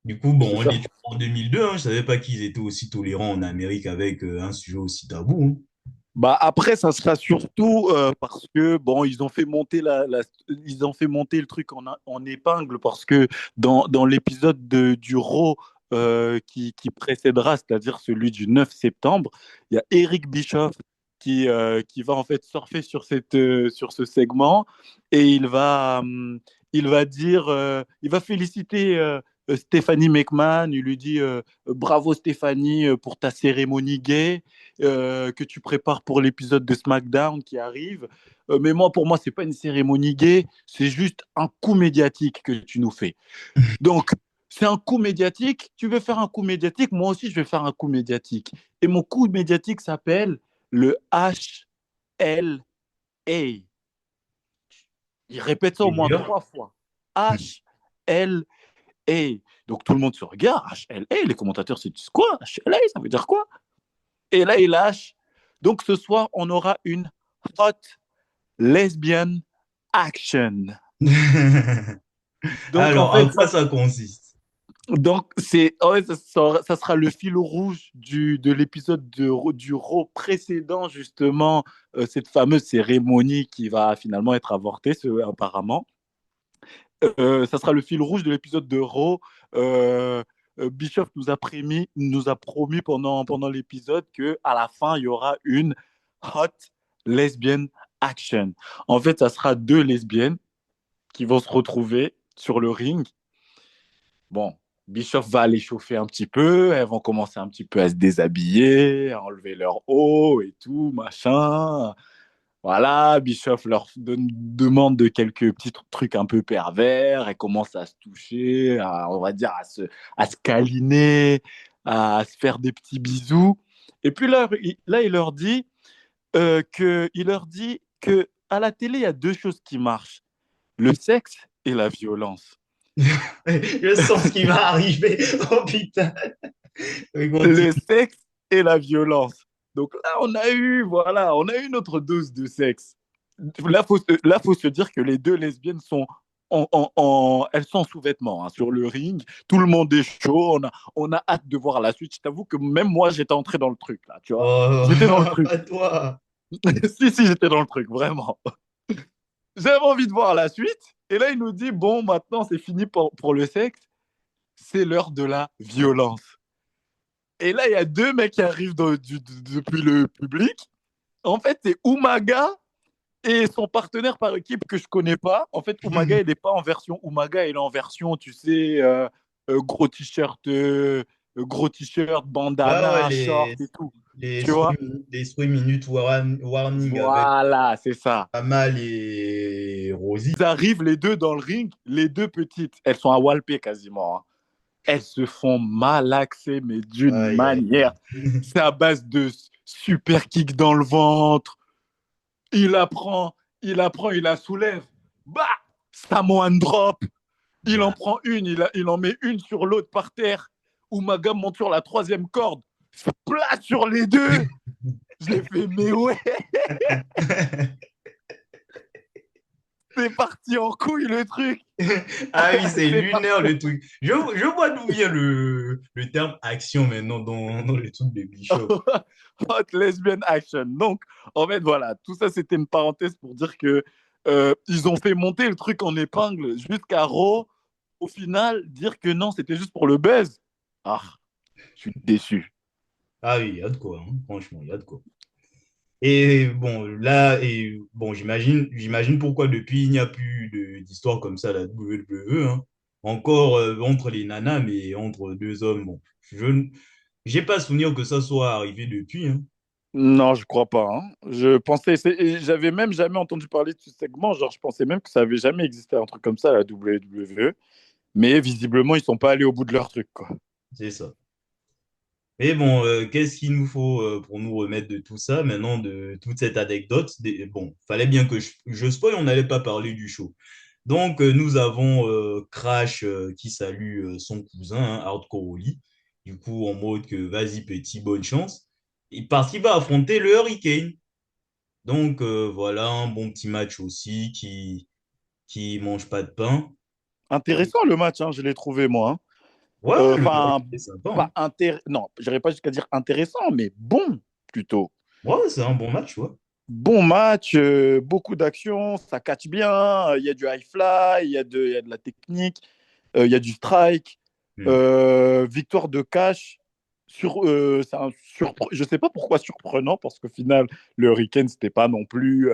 Du coup, bon, C'est on ça. est en 2002, hein, je savais pas qu'ils étaient aussi tolérants en Amérique avec un sujet aussi tabou, hein. Bah après, ça sera surtout parce que bon, ils ont fait monter ils ont fait monter le truc en épingle parce que dans l'épisode du Raw qui précédera, c'est-à-dire celui du 9 septembre, il y a Eric Bischoff qui va en fait surfer sur sur ce segment et il va dire, il va féliciter Stephanie McMahon. Il lui dit bravo Stéphanie pour ta cérémonie gay que tu prépares pour l'épisode de SmackDown qui arrive. Mais moi, pour moi, c'est pas une cérémonie gay, c'est juste un coup médiatique que tu nous fais. Donc, c'est un coup médiatique. Tu veux faire un coup médiatique, moi aussi, je vais faire un coup médiatique. Et mon coup médiatique s'appelle le HLA. Il répète ça au moins D'ailleurs, 3 fois. HLA. Donc tout le monde se regarde. HLA, les commentateurs se disent quoi? HLA, ça veut dire quoi? Et là, il lâche. Donc ce soir, on aura une hot lesbian action. Donc en alors, fait, en quoi ça consiste? ouais, ça sera le fil rouge de l'épisode du Raw précédent, justement, cette fameuse cérémonie qui va finalement être avortée, apparemment. Ça sera le fil rouge de l'épisode de Raw Bischoff nous a promis pendant l'épisode qu'à la fin, il y aura une hot lesbian action. En fait, ça sera deux lesbiennes qui vont se retrouver sur le ring. Bon, Bischoff va les chauffer un petit peu, elles vont commencer un petit peu à se déshabiller, à enlever leur haut et tout, machin. Voilà, Bischoff demande de quelques petits trucs un peu pervers, elles commencent à se toucher, on va dire à se câliner, à se faire des petits bisous. Et puis là il leur dit que à la télé, il y a deux choses qui marchent, le sexe et la violence. Je sens ce qui va arriver. Oh putain. Oui, Le continue. sexe et la violence. Donc là, on a eu notre dose de sexe. Faut se dire que les deux lesbiennes sont elles sont en sous-vêtements hein, sur le ring. Tout le monde est chaud. On a hâte de voir la suite. Je t'avoue que même moi, j'étais entré dans le truc là, tu vois. Oh, J'étais dans le truc. pas toi. Si, j'étais dans le truc, vraiment. J'avais envie de voir la suite. Et là, il nous dit, bon, maintenant, c'est fini pour le sexe. C'est l'heure de la violence. Et là, il y a deux mecs qui arrivent depuis le public. En fait, c'est Umaga et son partenaire par équipe que je connais pas. En fait, Umaga, il n'est pas en version Umaga, il est en version, tu sais, gros t-shirt, Ouais, ouais, bandana, short et tout. les, Tu vois? les 3 minutes warning avec Voilà, c'est ça. Amal et Rosie. Ils arrivent les deux dans le ring, les deux petites, elles sont à Walpé quasiment, hein. Elles se font malaxer, mais d'une Aïe, aïe, manière. aïe. C'est à base de super kick dans le ventre. Il apprend, il la soulève. Bah, Samoan drop. Il en prend une, il en met une sur l'autre par terre. Umaga monte sur la troisième corde. Plat sur les deux. J'ai fait, mais ouais, c'est parti en couille le truc. Ah oui, c'est C'est parti. lunaire le truc. Je vois d'où vient le terme action maintenant dans le truc de Bishop. Hot lesbian action. Donc, en fait, voilà, tout ça, c'était une parenthèse pour dire que ils ont fait monter le truc en épingle jusqu'à Raw. Au final, dire que non, c'était juste pour le buzz. Ah, je suis déçu. Ah oui, il y a de quoi, hein. Franchement, il y a de quoi. Et bon, là, j'imagine pourquoi depuis il n'y a plus d'histoire comme ça à la WWE, hein. Encore entre les nanas, mais entre deux hommes, bon, j'ai pas souvenir que ça soit arrivé depuis, hein. Non, je crois pas, hein. Et j'avais même jamais entendu parler de ce segment. Genre, je pensais même que ça avait jamais existé un truc comme ça à la WWE. Mais visiblement, ils sont pas allés au bout de leur truc, quoi. C'est ça. Mais bon, qu'est-ce qu'il nous faut pour nous remettre de tout ça, maintenant, de toute cette anecdote? Bon, fallait bien que je spoil, on n'allait pas parler du show. Donc, nous avons Crash qui salue son cousin, hein, Hardcore Holly. Du coup, en mode que vas-y, petit, bonne chance. Et parce qu'il va affronter le Hurricane. Donc, voilà, un bon petit match aussi qui mange pas de pain. Intéressant le match, hein, je l'ai trouvé, moi, hein. Ouais, ouais, le match Enfin, était sympa, hein. pas intéressant. Non, j'irais pas jusqu'à dire intéressant, mais bon, plutôt. Ouais, c'est un bon match, ouais. Bon match, beaucoup d'action, ça catch bien. Il y a du high fly, il y a de la technique, il y a du strike. Hmm. Victoire de Cash. Je sais pas pourquoi surprenant, parce qu'au final, le Hurricane, c'était pas non plus.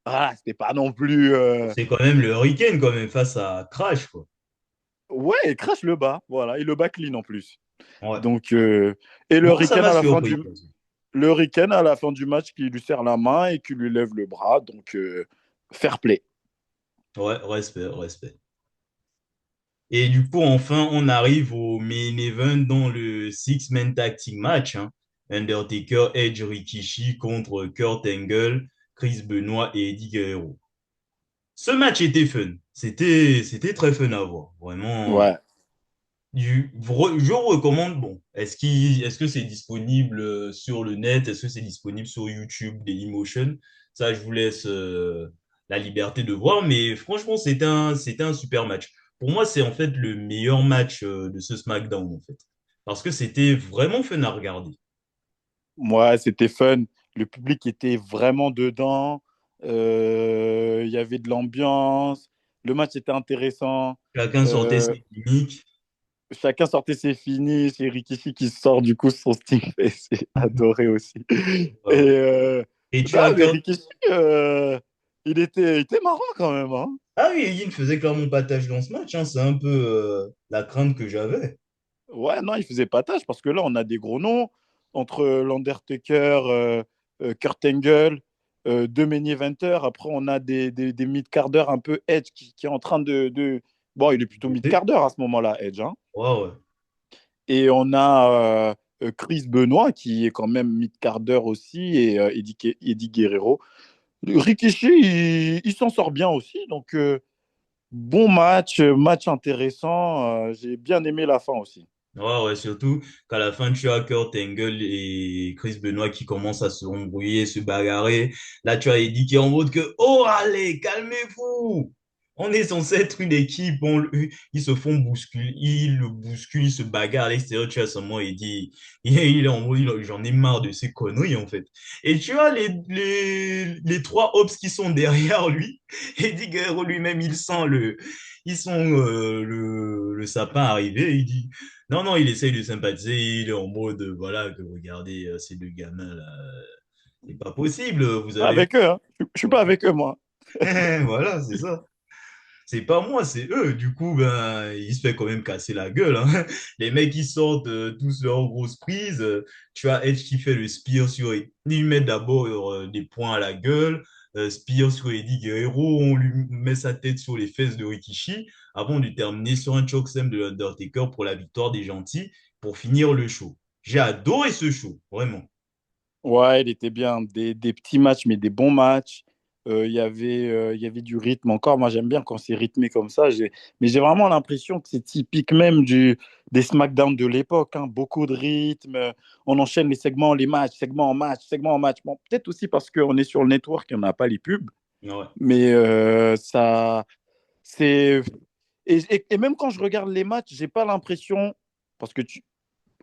Voilà, c'était pas non plus. C'est quand même le Hurricane, quand même, face à Crash, quoi. Ouais, il crache le bas. Voilà, et le bas clean en plus. Ouais. Donc, et Moi, ça m'a surpris. Le Hurricane à la fin du match qui lui serre la main et qui lui lève le bras. Donc, fair play. Ouais, respect, respect. Et du coup, enfin, on arrive au main event dans le Six-Man Tag Team match, hein. Undertaker, Edge, Rikishi contre Kurt Angle, Chris Benoit et Eddie Guerrero. Ce match était fun. C'était très fun à voir. Vraiment. Ouais. Je recommande, bon, est-ce que c'est disponible sur le net? Est-ce que c'est disponible sur YouTube, Dailymotion? Ça, je vous laisse la liberté de voir, mais franchement, c'était un super match. Pour moi, c'est en fait le meilleur match de ce SmackDown, en fait. Parce que c'était vraiment fun à regarder. Ouais, c'était fun. Le public était vraiment dedans. Il y avait de l'ambiance. Le match était intéressant. Chacun sortait Euh, ses gimmicks. Chacun sortait ses finishes. Et Rikishi qui sort du coup son Sting Face. C'est adoré aussi. Et Ouais. Et tu non, as mais Kurt. Rikishi, il était marrant quand même, hein. Ah oui, il faisait clairement pas tâche dans ce match, hein. C'est un peu la crainte que j'avais. Ouais, non, il faisait pas tâche parce que là, on a des gros noms entre l'Undertaker, Kurt Angle, Dominic Venter. Après, on a des mid-carders un peu Edge qui est en train Bon, il est plutôt Monté. mid-carder à ce moment-là, Edge, hein. Ouais, ouais. Et on a Chris Benoit qui est quand même mid-carder aussi et Eddie Guerrero. Rikishi, il s'en sort bien aussi. Donc, bon match, match intéressant. J'ai bien aimé la fin aussi. Ouais, ouais, surtout qu'à la fin, tu as Kurt Angle et Chris Benoit qui commencent à se embrouiller, se bagarrer. Là, tu as Eddie qui est en mode que, oh, allez, calmez-vous! On est censé être une équipe, ils se font bousculer, ils le bousculent, ils se bagarrent à l'extérieur. Tu as seulement Eddie, il est en mode, j'en ai marre de ces conneries, en fait. Et tu as les trois Hobbs qui sont derrière lui. Eddie Guerrero lui-même, il sent le sapin arriver. Il dit, non, non, il essaye de sympathiser, il est en mode, voilà, que regardez, ces deux gamins-là, c'est pas possible, vous Pas avez vu. avec eux, hein. Je suis pas avec eux, moi. Voilà, c'est ça. C'est pas moi, c'est eux. Du coup, ben, il se fait quand même casser la gueule, hein. Les mecs, ils sortent tous leurs grosses prises. Tu as Edge qui fait le spear sur... Il met d'abord des points à la gueule. Spear sur Eddie Guerrero. On lui met sa tête sur les fesses de Rikishi avant de terminer sur un chokeslam de l'Undertaker pour la victoire des gentils pour finir le show. J'ai adoré ce show, vraiment. Ouais, il était bien. Des petits matchs, mais des bons matchs. Il y avait du rythme encore. Moi, j'aime bien quand c'est rythmé comme ça. Mais j'ai vraiment l'impression que c'est typique même des SmackDown de l'époque, hein. Beaucoup de rythme. On enchaîne les segments, les matchs, segments en match, segments en match. Bon, peut-être aussi parce qu'on est sur le network et on n'a pas les pubs. Ouais. Mais ça, c'est. Et même quand je regarde les matchs, j'ai pas l'impression. Parce que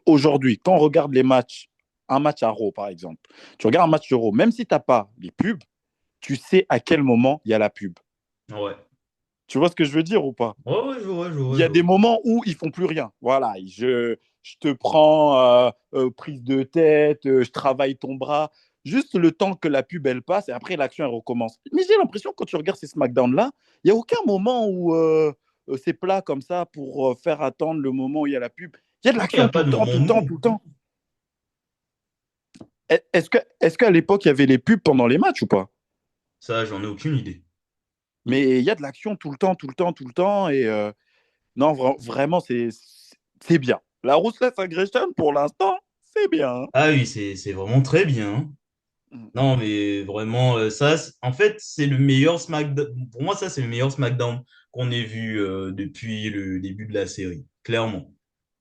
aujourd'hui, quand on regarde les matchs, un match à Raw par exemple, tu regardes un match de Raw, même si tu n'as pas les pubs, tu sais à quel moment il y a la pub. Ouais. Tu vois ce que je veux dire ou pas? Ouais, ouais, je vois, je Il vois, y je a vois. des moments où ils font plus rien. Voilà, je te prends prise de tête, je travaille ton bras, juste le temps que la pub elle passe et après l'action elle recommence. Mais j'ai l'impression quand tu regardes ces SmackDown là, il n'y a aucun moment où c'est plat comme ça pour faire attendre le moment où il y a la pub. Il y a de Non, il n'y a l'action tout pas le de temps, moment tout le temps, mou. tout le temps. Est-ce qu'à l'époque, il y avait les pubs pendant les matchs ou pas? Ça, j'en ai aucune idée. Mais il y a de l'action tout le temps, tout le temps, tout le temps. Et non, vraiment, c'est bien. La Ruthless Aggression, pour l'instant, c'est bien, Ah oui, c'est vraiment très bien, hein. hein. Non, mais vraiment, en fait, c'est le meilleur SmackDown. Pour moi, ça, c'est le meilleur SmackDown qu'on ait vu depuis le début de la série, clairement.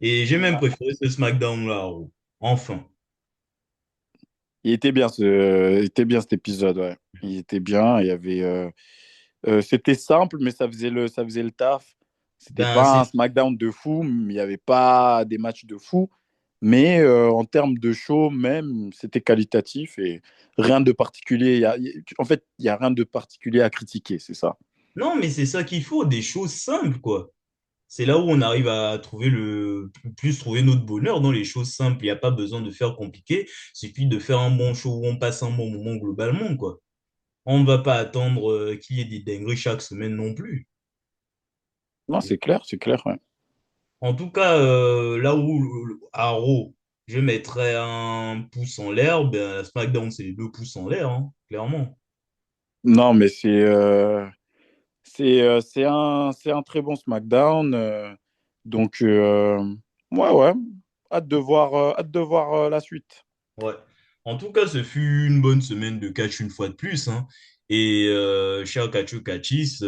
Et j'ai même préféré ce SmackDown-là, oh. Enfin. Il était bien cet épisode, ouais. Il était bien. Il y avait, c'était simple, mais ça faisait le taf. C'était Ben, pas c'est... un SmackDown de fou, il n'y avait pas des matchs de fou. Mais en termes de show, même, c'était qualitatif et rien de particulier. En fait, il n'y a rien de particulier à critiquer, c'est ça. Non, mais c'est ça qu'il faut, des choses simples, quoi. C'est là où on arrive à trouver plus trouver notre bonheur dans les choses simples. Il n'y a pas besoin de faire compliqué. Il suffit de faire un bon show où on passe un bon moment globalement, quoi. On ne va pas attendre qu'il y ait des dingueries chaque semaine non plus. Non, c'est clair, ouais. En tout cas, là où à Raw, je mettrais un pouce en l'air, ben, à SmackDown, c'est les deux pouces en l'air, hein, clairement. Non, mais c'est un très bon SmackDown. Donc, ouais, ouais. Hâte de voir la suite. Ouais. En tout cas, ce fut une bonne semaine de catch une fois de plus, hein. Et cher Kachu Kachis,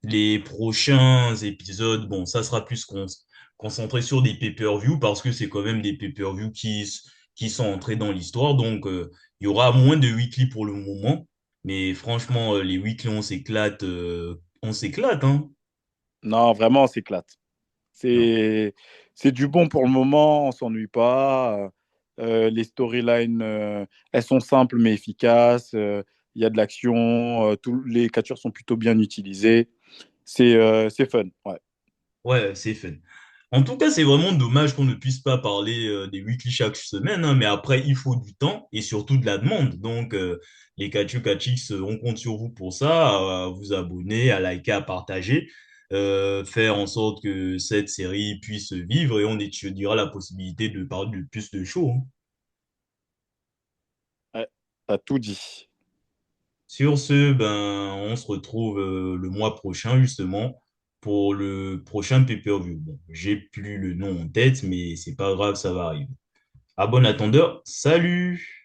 les prochains épisodes, bon, ça sera plus concentré sur des pay-per-view parce que c'est quand même des pay-per-view qui sont entrés dans l'histoire. Donc, il y aura moins de weekly pour le moment. Mais franchement, les weekly, on s'éclate, hein. Non, vraiment, on s'éclate. Non. C'est, c'est du bon pour le moment, on s'ennuie pas. Les storylines, elles sont simples mais efficaces. Il y a de l'action, tous les catcheurs sont plutôt bien utilisés. C'est fun. Ouais. Ouais, c'est fun. En tout cas, c'est vraiment dommage qu'on ne puisse pas parler des weekly chaque semaine, hein, mais après, il faut du temps et surtout de la demande. Donc, les Kachix, on compte sur vous pour ça, à vous abonner, à liker, à partager, faire en sorte que cette série puisse vivre et on étudiera la possibilité de parler de plus de shows, hein. Ouais, t'as tout dit. Sur ce, ben, on se retrouve le mois prochain, justement, pour le prochain pay-per-view. Bon, j'ai plus le nom en tête, mais c'est pas grave, ça va arriver. À bon attendeur, salut!